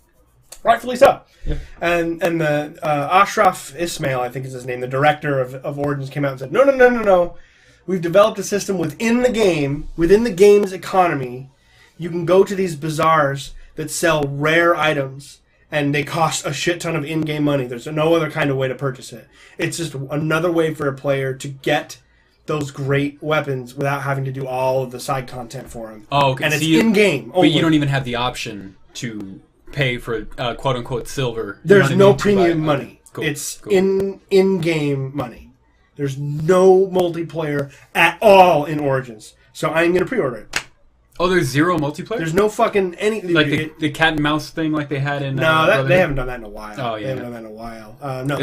rightfully so. Yeah. And the Ashraf Ismail, I think is his name, the director of Origins, came out and said, "No. We've developed a system within the game's economy. You can go to these bazaars that sell rare items, and they cost a shit ton of in-game money. There's no other kind of way to purchase it. It's just another way for a player to get those great weapons without having to do all of the side content for them. Oh, okay. And so it's in-game only. But you don't even have the option to pay for quote-unquote silver. There's no premium money. Cool. It's in-game money. There's no multiplayer at all in Origins. So I'm going to pre-order it. Oh, there's zero multiplayer? There's no fucking any... Like the cat and mouse thing like they had in... No, they haven't done that in a while. Oh, yeah. They haven't done that in a while. No,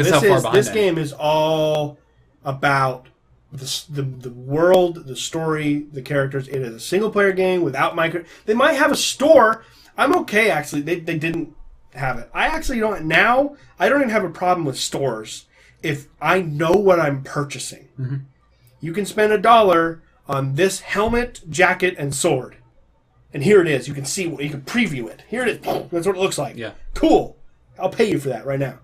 this game is all about the world, the story, the characters. It is a single-player game without micro... They might have a store. I'm okay, actually. They didn't have it. I actually don't... Now, I don't even have a problem with stores if I know what I'm purchasing. Mm-hmm. You can spend $1 on this helmet, jacket, and sword. And here it is. You can see, you can preview it. Here it is. That's what it looks like. Yeah. Cool. I'll pay you for that right now.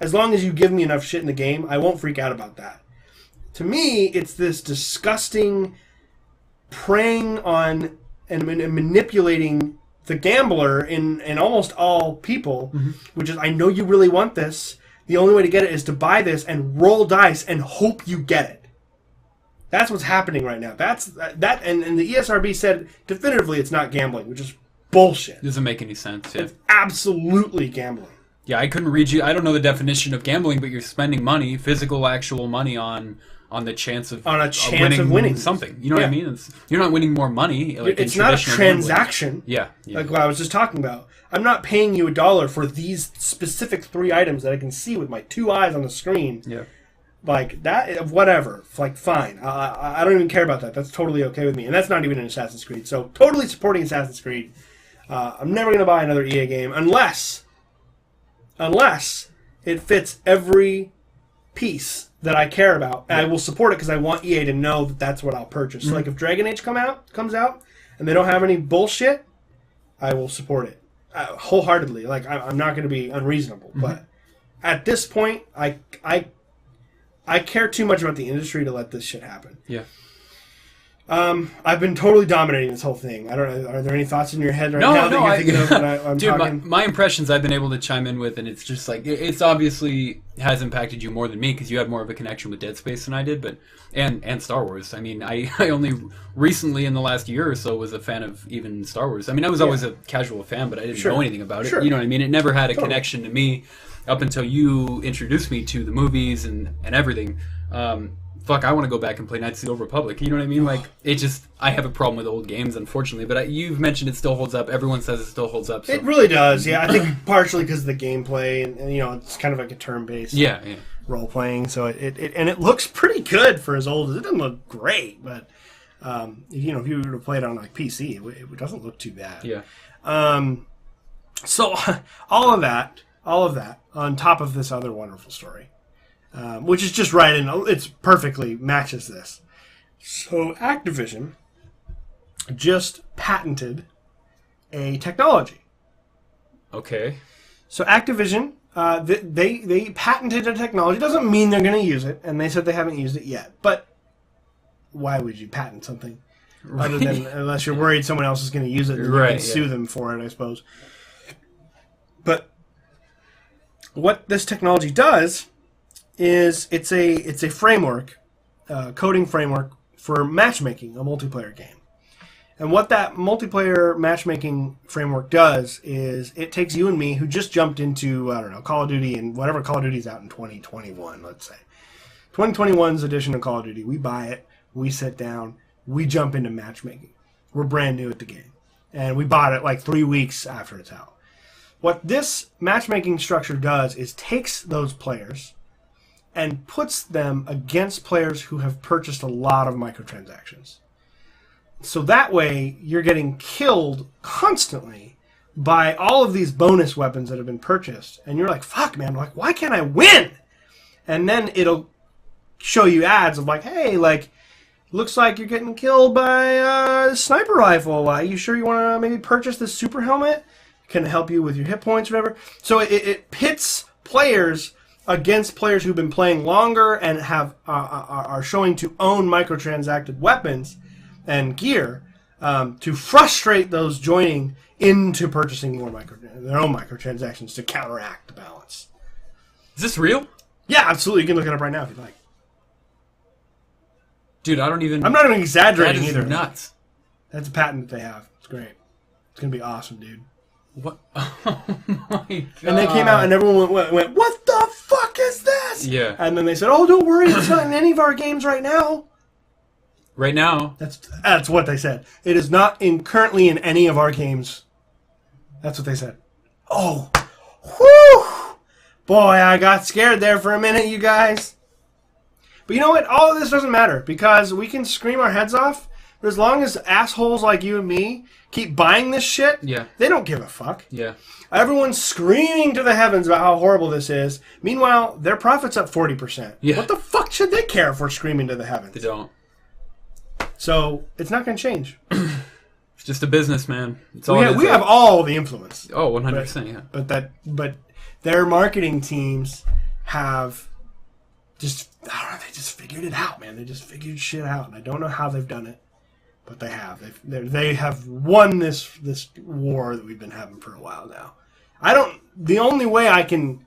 As long as you give me enough shit in the game, I won't freak out about that. To me, it's this disgusting preying on and manipulating the gambler in almost all people, which is, I know you really want this. The only way to get it is to buy this and roll dice and hope you get it. That's what's happening right now. And the ESRB said definitively it's not gambling, which is bullshit. Doesn't make any sense. Yeah. It's absolutely gambling. Yeah, I couldn't read you. I don't know the definition of gambling, but you're spending money, physical, actual money on the chance of winning something. You know what I mean? You're not winning more money. Like it's not a transaction. Yeah, like what I was just talking about. I'm not paying you $1 for these specific 3 items that I can see with my 2 eyes on the screen. Yeah. Like, that, whatever. Like, fine. I don't even care about that. That's totally okay with me. And that's not even in Assassin's Creed. So, totally supporting Assassin's Creed. I'm never going to buy another EA game unless it fits every piece that I care about. And I will support it because I want EA to know that that's what I'll purchase. Mm-hmm. So, like, if Dragon Age comes out and they don't have any bullshit, I will support it. Wholeheartedly. Like, I'm not going to be unreasonable. Mm-hmm. But at this point, I care too much about the industry to let this shit happen. Yeah. I've been totally dominating this whole thing. I don't know. Are there any thoughts in your head right now that you're thinking of when I'm dude, talking? My impressions I've been able to chime in with, and it's just like it's obviously has impacted you more than me because you had more of a connection with Dead Space than I did, but and Star Wars. I mean, I only recently in the last year or so was a fan of even Star Wars. I mean, I was always a casual fan, but I didn't know anything about it. Sure. You know what I mean? It never had a connection to me up until you introduced me to the movies and everything. Fuck, I want to go back and play Knights of the Old Republic. You know what I mean? Like, it just... I have a problem with old games, unfortunately. But you've mentioned it still holds up. Everyone says it still holds up. So. It really does, yeah. I think partially because of the gameplay. And, you know, it's kind of like a turn-based role-playing. So it looks pretty good for as old as... It doesn't look great, but... you know, if you were to play it on, like, PC, it doesn't look too bad. Yeah. So, all of that, on top of this other wonderful story... which is just right in, it's perfectly matches this. So Activision just patented a technology. Okay. So Activision, they patented a technology. Doesn't mean they're going to use it, and they said they haven't used it yet. But why would you patent something other than unless you're worried someone else is going to use it and you can sue them for it, I suppose. But what this technology does is it's a framework, coding framework for matchmaking a multiplayer game. And what that multiplayer matchmaking framework does is it takes you and me who just jumped into, I don't know, Call of Duty and whatever Call of Duty's out in 2021, let's say. 2021's edition of Call of Duty, we buy it, we sit down, we jump into matchmaking. We're brand new at the game. And we bought it like 3 weeks after it's out. What this matchmaking structure does is takes those players and puts them against players who have purchased a lot of microtransactions. So that way, you're getting killed constantly by all of these bonus weapons that have been purchased. And you're like, fuck, man, like, why can't I win? And then it'll show you ads of like, hey, like, looks like you're getting killed by a sniper rifle. Are you sure you want to maybe purchase this super helmet? Can help you with your hit points or whatever. So it pits players against players who've been playing longer and have are showing to own microtransacted weapons and gear to frustrate those joining into purchasing more their own microtransactions to counteract the balance. Is this real? Yeah, absolutely. You can look it up right now if you'd like. Dude, I'm not even exaggerating that is either. Nuts. That's a patent that they have. It's great. It's gonna be awesome, dude. What? Oh my god! And they came out and everyone went, "What the fuck is this?" Yeah. And then they said, "Oh, don't worry, it's not in any of our games right now." Right now. That's what they said. It is not currently in any of our games. That's what they said. Oh, whew! Boy, I got scared there for a minute, you guys. But you know what? All of this doesn't matter because we can scream our heads off. But as long as assholes like you and me keep buying this shit, they don't give a fuck. Yeah. Everyone's screaming to the heavens about how horrible this is. Meanwhile, their profit's up 40%. Yeah. What the fuck should they care if we're screaming to the heavens? They don't. So it's not going to change. It's just a business, man. It's all we have all the influence. Oh, 100%, yeah. But their marketing teams have just, I don't know, they just figured it out, man. They just figured shit out. And I don't know how they've done it, but they have. They have won this war that we've been having for a while now. The only way I can,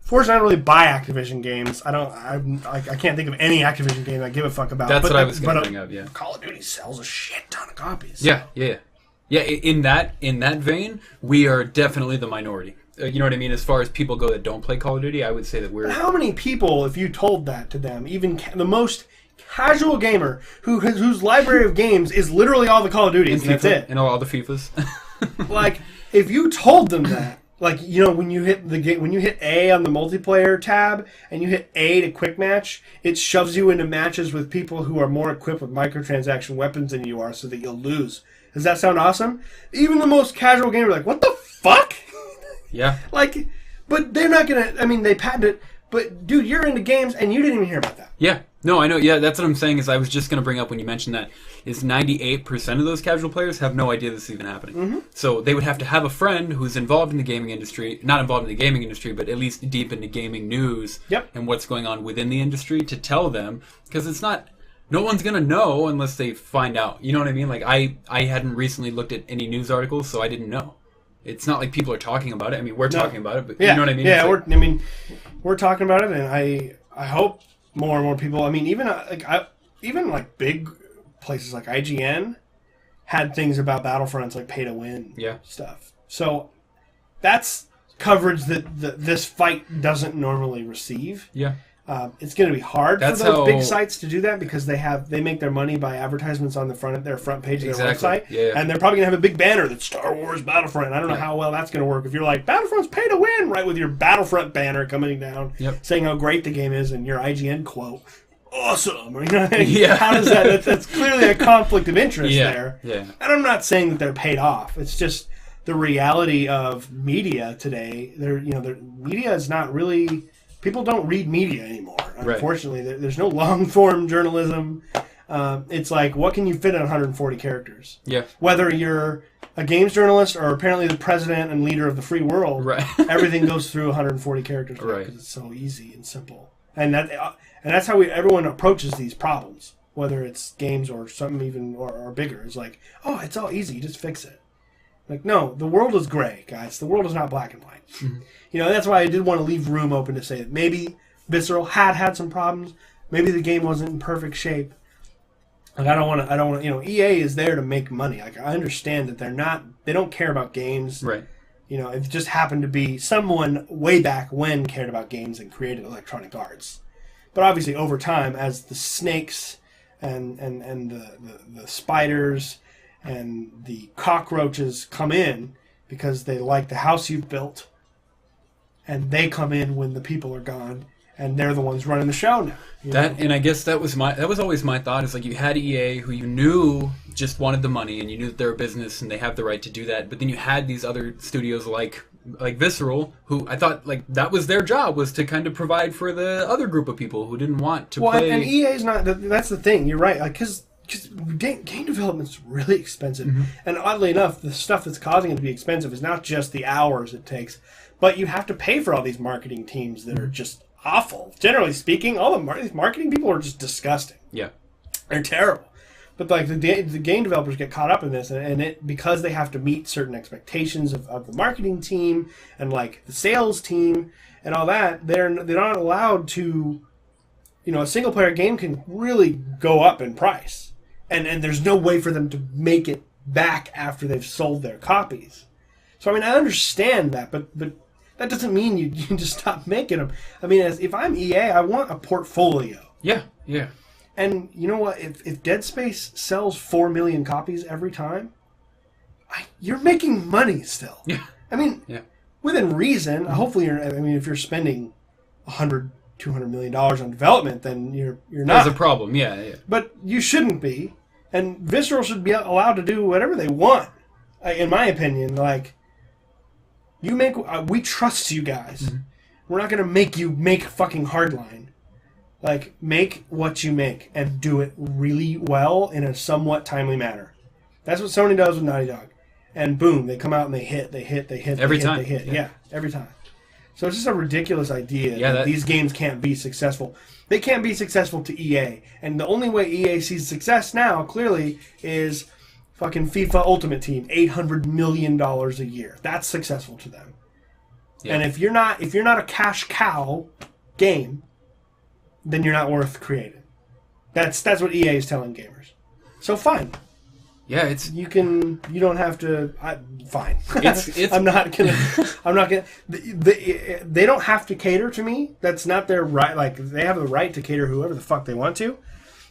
Fortunately, I don't really buy Activision games. I can't think of any Activision game I give a fuck about. That's what I was going to bring up, yeah. Call of Duty sells a shit ton of copies. Yeah. Yeah, in that vein, we are definitely the minority. You know what I mean? As far as people go that don't play Call of Duty, I would say that we're... How many people, if you told that to them, even the most casual gamer whose library of games is literally all the Call of Duties, and that's it. And all the FIFAs. Like, if you told them that, like, you know, when you hit A on the multiplayer tab and you hit A to quick match, it shoves you into matches with people who are more equipped with microtransaction weapons than you are, so that you'll lose. Does that sound awesome? Even the most casual gamer like, what the fuck? Yeah. Like, but they're not gonna. I mean, they patented it. But dude, you're into games and you didn't even hear about that. Yeah. No, I know. Yeah, that's what I'm saying. Is I was just gonna bring up when you mentioned that is 98% of those casual players have no idea this is even happening. Mm-hmm. So they would have to have a friend who's involved in the gaming industry, not involved in the gaming industry, but at least deep into gaming news and what's going on within the industry to tell them, because it's not. No one's gonna know unless they find out. You know what I mean? Like I hadn't recently looked at any news articles, so I didn't know. It's not like people are talking about it. I mean, we're talking about it, but you know what I mean? Yeah, we're talking about it, and I hope more and more people. I mean, even big places like IGN had things about Battlefronts like pay to win stuff. So that's coverage that this fight doesn't normally receive. Yeah. It's going to be hard for those big sites to do that because they make their money by advertisements on their front page of their website, and they're probably going to have a big banner that's Star Wars Battlefront. I don't know how well that's going to work if you're like Battlefront's pay to win, right, with your Battlefront banner coming down, saying how great the game is and your IGN quote, awesome. Or, you know what I mean? How does that? That's clearly a conflict of interest there. Yeah. And I'm not saying that they're paid off. It's just the reality of media today. Media is not really. People don't read media anymore, unfortunately. Right. There's no long-form journalism. It's like, what can you fit in 140 characters? Yeah. Whether you're a games journalist or apparently the president and leader of the free world, everything goes through 140 characters because it's so easy and simple. And that's how everyone approaches these problems, whether it's games or something even or bigger. It's like, oh, it's all easy. You just fix it. Like, no, the world is gray, guys. The world is not black and white. Mm-hmm. You know, that's why I did want to leave room open to say that maybe Visceral had some problems. Maybe the game wasn't in perfect shape. Like, I don't want to, EA is there to make money. Like, I understand that they don't care about games. Right. You know, it just happened to be someone way back when cared about games and created Electronic Arts. But obviously, over time, as the snakes and the spiders and the cockroaches come in because they like the house you've built, and they come in when the people are gone, and they're the ones running the show now. And I guess that was always my thought, is like, you had EA, who you knew just wanted the money, and you knew that they're a business and they have the right to do that. But then you had these other studios like Visceral, who I thought, like, that was their job, was to kind of provide for the other group of people who didn't want to play. And EA's not. That's the thing. You're right. Because game development's really expensive, and oddly enough, the stuff that's causing it to be expensive is not just the hours it takes, but you have to pay for all these marketing teams that are just awful. Generally speaking, all these marketing people are just disgusting. Yeah, they're terrible. But like the game developers get caught up in this, and it because they have to meet certain expectations of the marketing team and like the sales team and all that, they're not allowed to. A single player game can really go up in price, and there's no way for them to make it back after they've sold their copies. So I mean, I understand that, but that doesn't mean you just stop making them. I mean, if I'm EA, I want a portfolio. Yeah, yeah. And you know what? If Dead Space sells 4 million copies every time, you're making money still. Yeah. I mean, within reason. Hopefully, if you're spending $100, $200 million on development, then you're not. There's a problem. Yeah. But you shouldn't be, and Visceral should be allowed to do whatever they want. In my opinion, like, we trust you guys. We're not going to make you make fucking Hardline. Like, make what you make and do it really well in a somewhat timely manner. That's what Sony does with Naughty Dog. And boom, they come out and they hit. Every time. Yeah, every time. So it's just a ridiculous idea that these games can't be successful. They can't be successful to EA. And the only way EA sees success now, clearly, is fucking FIFA Ultimate Team, $800 million a year. That's successful to them. Yeah. And if you're not a cash cow game, then you're not worth creating. That's what EA is telling gamers. So fine. Yeah, you don't have to. Fine. I'm not gonna. They don't have to cater to me. That's not their right. Like, they have the right to cater whoever the fuck they want to.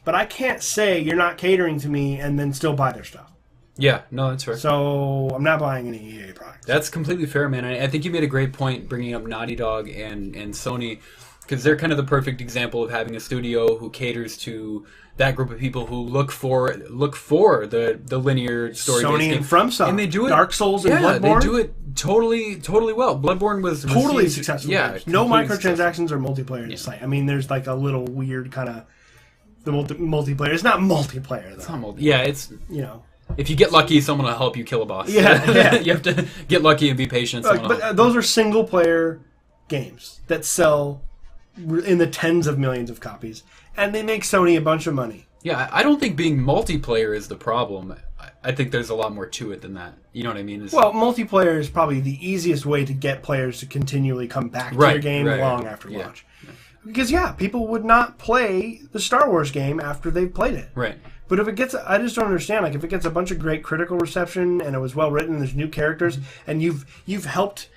But I can't say you're not catering to me and then still buy their stuff. Yeah, no, that's fair. So I'm not buying any EA products. That's completely fair, man. I think you made a great point bringing up Naughty Dog and Sony, because they're kind of the perfect example of having a studio who caters to that group of people who look for the linear story. Sony and FromSoft, and they do it. Dark Souls and Bloodborne. They do it totally well. Bloodborne was totally successful. Yeah, no microtransactions or multiplayer in sight. I mean, there's like a little weird kind of the multiplayer. It's not multiplayer though. It's not it's if you get lucky, someone will help you kill a boss. Yeah. You have to get lucky and be patient. But those are single player games that sell in the tens of millions of copies, and they make Sony a bunch of money. Yeah, I don't think being multiplayer is the problem. I think there's a lot more to it than that. You know what I mean? Multiplayer is probably the easiest way to get players to continually come back to your game long after launch. Yeah. Because, people would not play the Star Wars game after they've played it. Right. But if it gets, I just don't understand. Like, if it gets a bunch of great critical reception and it was well written, and there's new characters, and you've helped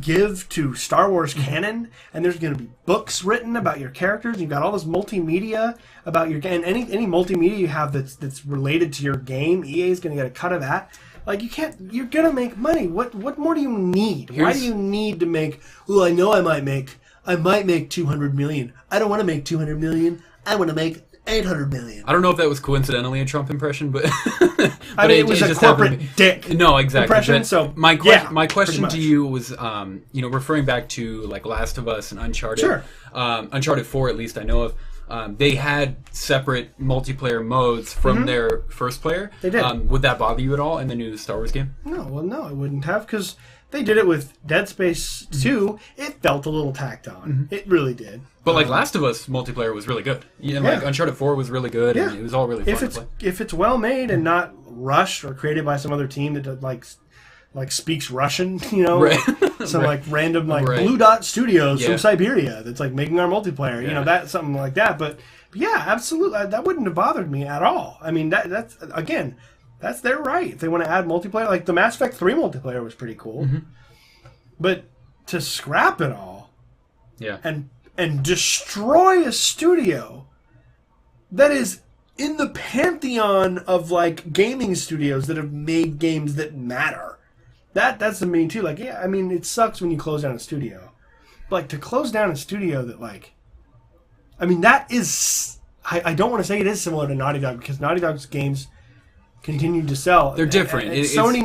give to Star Wars canon, and there's going to be books written about your characters. You've got all this multimedia about your game. Any multimedia you have that's related to your game, EA is going to get a cut of that. Like, you're going to make money. What more do you need? Why do you need to make? Oh, I know I might make 200 million. I don't want to make 200 million. I want to make 800 million. I don't know if that was coincidentally a Trump impression, but it was a corporate dick. No, exactly. Impression. So my question to you was, referring back to like Last of Us and Uncharted. Sure. Uncharted 4, at least I know of. They had separate multiplayer modes from their first player. They did. Would that bother you at all in the new Star Wars game? No, it wouldn't have, because they did it with Dead Space 2. It felt a little tacked on. It really did. But like Last of Us multiplayer was really good. Like Uncharted 4 was really good, and it was all really fun to play. If it's well made and not rushed or created by some other team that like speaks Russian, right. some like random Blue Dot Studios from Siberia that's like making our multiplayer, that something like that. But yeah, absolutely, that wouldn't have bothered me at all. I mean, that's their right. If they want to add multiplayer, like the Mass Effect 3 multiplayer was pretty cool. But to scrap it all, and destroy a studio that is in the pantheon of like gaming studios that have made games that matter. That's the main too. Like, it sucks when you close down a studio, like to close down a studio that like, I mean that is, I don't want to say it is similar to Naughty Dog because Naughty Dog's games continue to sell. They're different. And Sony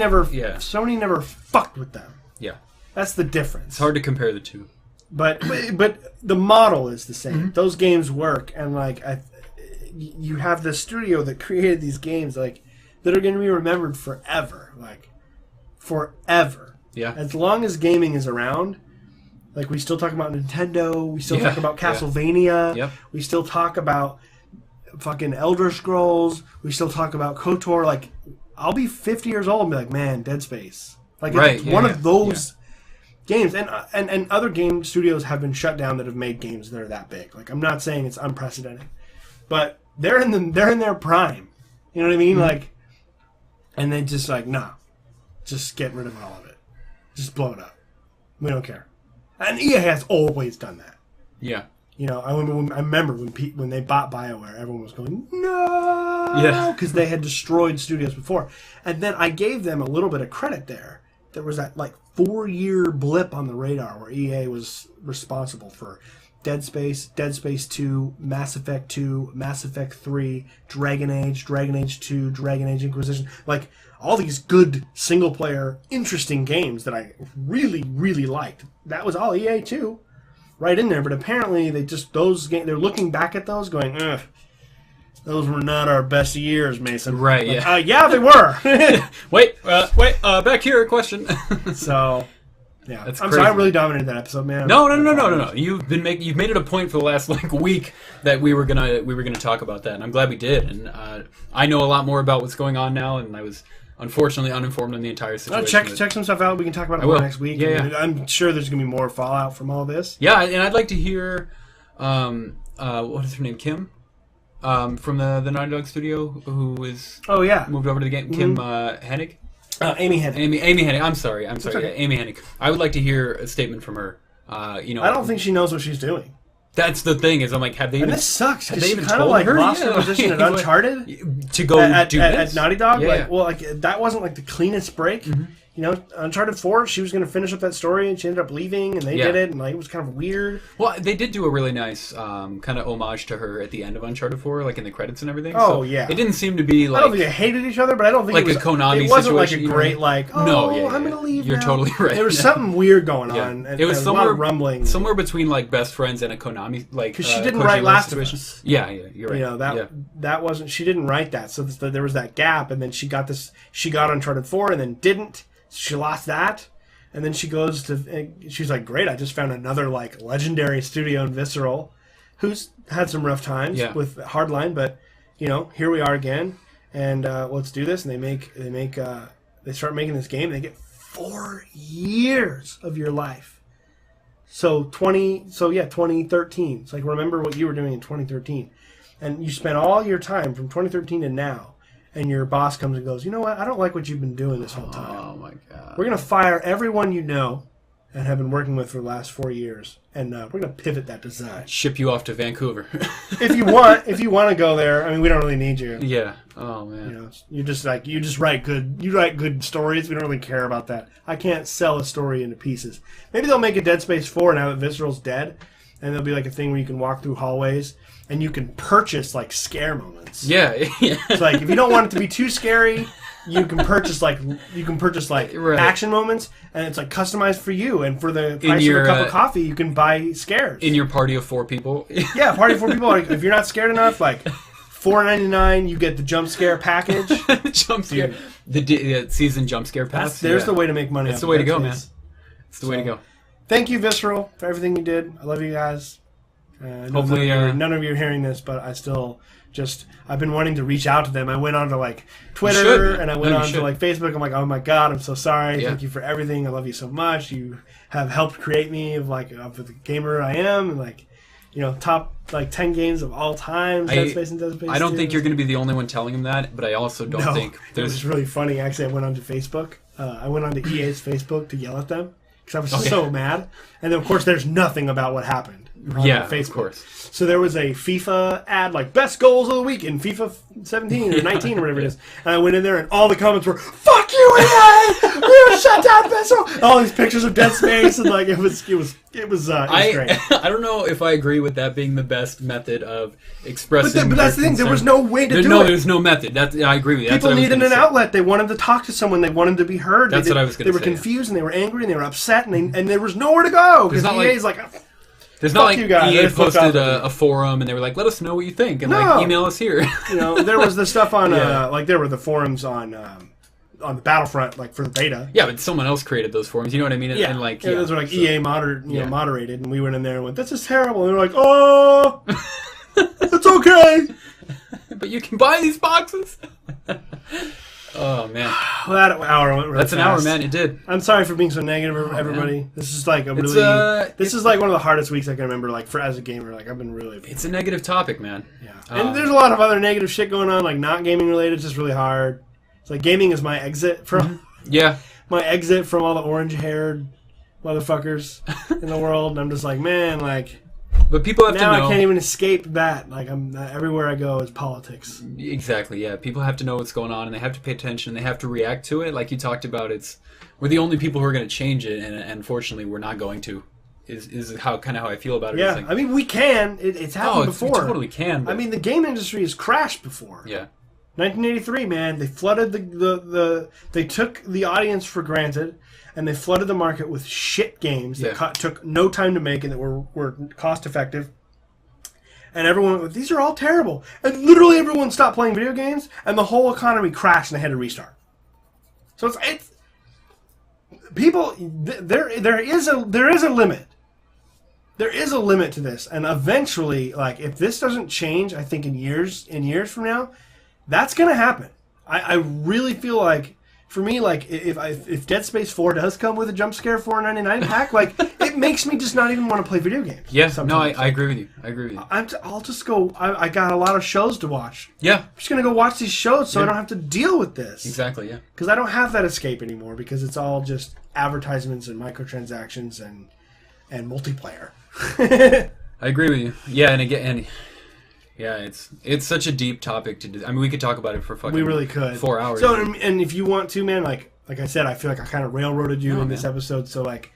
never fucked with them. Yeah, that's the difference. It's hard to compare the two. But the model is the same. Those games work, and like you have this studio that created these games like that are going to be remembered forever, like forever. Yeah. As long as gaming is around, like we still talk about Nintendo, we still talk about Castlevania, we still talk about fucking Elder Scrolls, we still talk about KOTOR. Like I'll be 50 years old and be like, man, Dead Space. Like it's one of those. Games and other game studios have been shut down that have made games that are that big. Like I'm not saying it's unprecedented, but they're in their prime. You know what I mean? Like, and they just like just get rid of all of it, just blow it up. We don't care. And EA has always done that. Yeah. You know, I remember when they bought BioWare, everyone was going no, because they had destroyed studios before, and then I gave them a little bit of credit there. There was that like 4-year blip on the radar where EA was responsible for Dead Space, Dead Space 2, Mass Effect 2, Mass Effect 3, Dragon Age 2, Dragon Age Inquisition. Like all these good single player interesting games that I really, really liked. That was all EA too. Right in there, but apparently those games, they're looking back at those going, ugh. Those were not our best years, Mason. Right, like, yeah, they were. wait, back here, question. So, yeah. That's I'm crazy. sorry I really dominated that episode, man. No. You've made it a point for the last like week that we were gonna talk about that, and I'm glad we did. And I know a lot more about what's going on now, and I was unfortunately uninformed on the entire situation. Check some stuff out. We can talk about it more next week. Yeah. I'm sure there's gonna be more fallout from all this. Yeah, and I'd like to hear, what is her name, Kim? From the Naughty Dog studio, who is moved over to the game, Kim Hennig? Amy Hennig. Amy Hennig. I'm sorry. Okay. Yeah, Amy Hennig. I would like to hear a statement from her. I don't think she knows what she's doing. That's the thing. Is I'm like, have they? And even, this sucks have because they she even kind of told like her? lost her position at Uncharted to go do this at Naughty Dog. Yeah. Like, well, like that wasn't like the cleanest break. Mm-hmm. You know, Uncharted 4, she was going to finish up that story, and she ended up leaving, and they did it, and like it was kind of weird. Well, they did do a really nice kind of homage to her at the end of Uncharted 4, like in the credits and everything. Oh, yeah. It didn't seem to be like... I don't think they hated each other, but I don't think like it was... a Konami it wasn't situation, like a great, like, I'm going to leave You're now. totally right. There was something weird going on, and it was a lot of rumbling. Somewhere between like best friends and a Konami, like... Because she didn't write Last of Us. Yeah, you're right. You know, that wasn't... She didn't write that, so there was that gap, and then she got Uncharted 4, and then didn't. She lost that, and then she goes to... She's like, great, I just found another, like, legendary studio in Visceral, who's had some rough times with Hardline, but, you know, here we are again, and let's do this, and they start making this game, and they get 4 years of your life. So 2013. It's like, remember what you were doing in 2013. And you spent all your time from 2013 to now, and your boss comes and goes, you know what? I don't like what you've been doing this whole time. Oh, my God. We're going to fire everyone you know and have been working with for the last 4 years, and we're going to pivot that design. Ship you off to Vancouver. if you want to go there, I mean, we don't really need you. Yeah. Oh, man. You know, you just write good stories. We don't really care about that. I can't sell a story into pieces. Maybe they'll make a Dead Space 4 now that Visceral's dead, and there'll be like a thing where you can walk through hallways and you can purchase like scare moments. Yeah. It's like if you don't want it to be too scary, you can purchase action moments, and it's like customized for you. And for the price of a cup of coffee, you can buy scares in your party of 4 people. Yeah, party of 4 people. Like, if you're not scared enough, like $4.99, you get the jump scare package. Jump scare, the season jump scare pass. There's the way to make money. That's the way to go, man. It's the way to go. Thank you, Visceral, for everything you did. I love you guys. Hopefully, none of you are hearing this, but I've been wanting to reach out to them. I went on to like Twitter and I went on to like Facebook. I'm like, oh my God, I'm so sorry. Thank you for everything. I love you so much. You have helped create me of the gamer I am, and like, you know, top like 10 games of all time. Dead Space and Dead Space. I don't think you're going to be the only one telling him that, but I also don't think there's. It was really funny. Actually, I went onto Facebook. I went onto EA's Facebook to yell at them because I was so mad. And then of course, there's nothing about what happened. Facebook. Of course. So there was a FIFA ad, like, best goals of the week in FIFA 17 or 19 or whatever it is. And I went in there and all the comments were, fuck you, EA! You shut down Visceral! All these pictures of Dead Space and like, it was great. I don't know if I agree with that being the best method of expressing. But that's the thing. There was no way to do it. No, there's no method. I agree with you. People needed an outlet. They wanted to talk to someone. They wanted to be heard. That's what I was going to say. They were confused and they were angry and they were upset and there was nowhere to go because EA's like. There's not like EA posted a forum and they were like, let us know what you think and like email us here. There was the stuff on like there were the forums on the Battlefront, like for the beta. Yeah, but someone else created those forums. You know what I mean? Yeah, and like those were like EA moderated, and we went in there and went, "This is terrible." And they're like, "Oh, it's okay, but you can buy these boxes." Oh man, well, that hour went really That's fast. An hour, man. It did. I'm sorry for being so negative, everybody. Man. This is like this is like one of the hardest weeks I can remember. Like for as a gamer, like I've been really. It's a negative topic, man. Yeah, and there's a lot of other negative shit going on, like not gaming related. It's just really hard. It's like gaming is my exit from. Yeah. My exit from all the orange-haired motherfuckers in the world, and I'm just like, man, like. But people have to know. Now I can't even escape that. Like everywhere I go is politics. Exactly. Yeah. People have to know what's going on, and they have to pay attention. And they have to react to it. Like you talked about, we're the only people who are going to change it, and unfortunately, we're not going to. Is how I feel about it. Yeah. I mean, we can. It's happened before. We totally can. But... I mean, the game industry has crashed before. Yeah. 1983, man. They flooded they took the audience for granted. And they flooded the market with shit games that took no time to make and that were cost effective. And everyone went, these are all terrible. And literally everyone stopped playing video games, and the whole economy crashed and they had to restart. So it's people. There is a limit. There is a limit to this, and eventually, like if this doesn't change, I think in years from now, that's gonna happen. I really feel like. For me, like if Dead Space 4 does come with a jump scare $4.99 pack, like it makes me just not even want to play video games. Yeah, no, I agree with you. I agree with you. I'll just go. I got a lot of shows to watch. Yeah, I'm just gonna go watch these shows so I don't have to deal with this. Exactly. Yeah, because I don't have that escape anymore because it's all just advertisements and microtransactions and multiplayer. I agree with you. Yeah, and again. Yeah, it's such a deep topic to do. I mean, we could talk about it for fucking. We really could. 4 hours. So, and if you want to, man, like I said, I feel like I kind of railroaded you in this episode. So, like,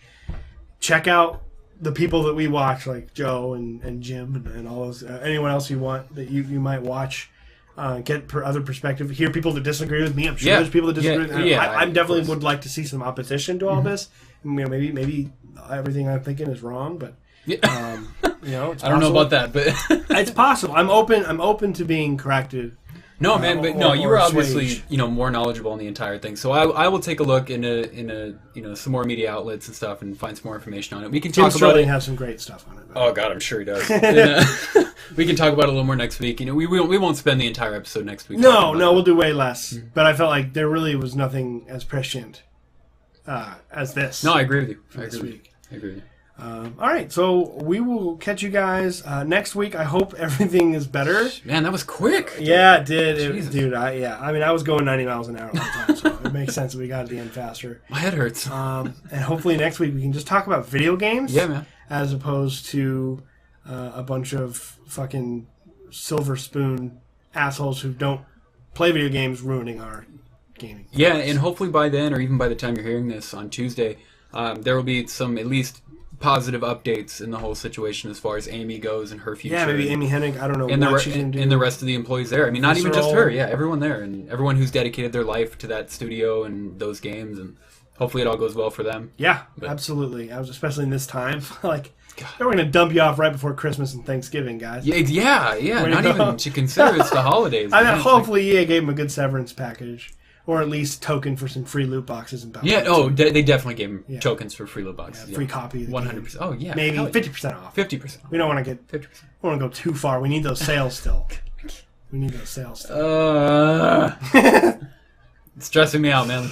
check out the people that we watch, like Joe and Jim and all those. Anyone else you want that you might watch, get other perspective. Hear people that disagree with me. I'm sure there's people that disagree with me. I definitely would like to see some opposition to all this. You know, maybe everything I'm thinking is wrong, but. You know, it's I don't know about that, but it's possible. I'm open to being corrected. No, man, but no, you were obviously more knowledgeable on the entire thing. So I will take a look in some more media outlets and stuff and find some more information on it. We can talk about it. Has some great stuff on it. Oh God, I'm sure he does. And, we can talk about it a little more next week. You know, we won't spend the entire episode next week. No, we'll do way less. Mm-hmm. But I felt like there really was nothing as prescient as this. No, I agree with you. I agree with you. All right, so we will catch you guys next week. I hope everything is better. Man, that was quick. Yeah, it did. Dude, I mean, I was going 90 miles an hour all the time, so it makes sense that we got to the end faster. My head hurts. And hopefully next week we can just talk about video games. Yeah, man. As opposed to a bunch of fucking silver spoon assholes who don't play video games ruining our gaming. Yeah, and hopefully by then, or even by the time you're hearing this on Tuesday, there will be some at least positive updates in the whole situation as far as Amy goes and her future. Yeah, maybe Amy Hennig. I don't know what she's going to do. And the rest of the employees there. I mean, not even just her. Yeah, everyone there. And everyone who's dedicated their life to that studio and those games. And hopefully it all goes well for them. Yeah, absolutely. Especially in this time. Like, we're going to dump you off right before Christmas and Thanksgiving, guys. Yeah. Not even to consider it's the holidays. I mean, hopefully EA gave them a good severance package. Or at least token for some free loot boxes and Battlefront. Yeah, they definitely gave him tokens for free loot boxes. Yeah, free copy. 100%. Oh, yeah. Maybe 50% off. 50%. We don't want to get 50%. We don't want to go too far. We need those sales still. It's stressing me out, man.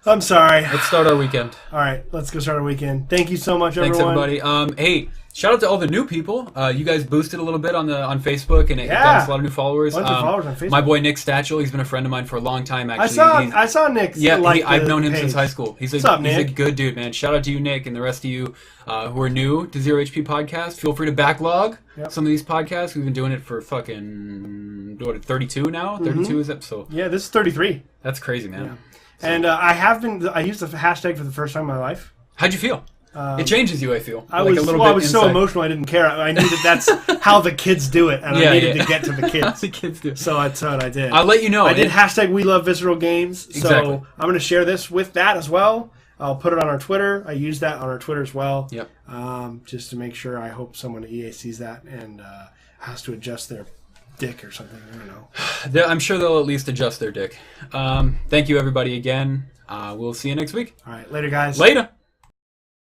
I'm sorry. Let's start our weekend. All right, let's go start our weekend. Thank you so much, everyone. Thanks, everybody. Hey, shout out to all the new people. You guys boosted a little bit on Facebook, and it got us a lot of new followers. A bunch of followers on Facebook. My boy Nick Stachel, he's been a friend of mine for a long time. Actually, I saw Nick. Yeah, I've known him since high school. He's What's up, he's a Nick? good dude, man. Shout out to you, Nick, and the rest of you who are new to Zero HP podcast. Feel free to backlog some of these podcasts. We've been doing it for fucking 32 now. 32 is episode. Yeah, this is 33. That's crazy, man. Yeah. So. And I used the hashtag for the first time in my life. How'd you feel? It changes you, I feel. I was so emotional I didn't care. I knew that's how the kids do it, and I needed to get to the kids. The kids do. So that's what I did. I'll let you know. I did hashtag We Love Visceral Games. Exactly. So I'm going to share this with that as well. I'll put it on our Twitter. I use that on our Twitter as well. Yep. Just to make sure. I hope someone at EA sees that and has to adjust their dick or something. I don't know. I'm sure they'll at least adjust their dick. Thank you, everybody, again. We'll see you next week. All right. Later, guys. Later.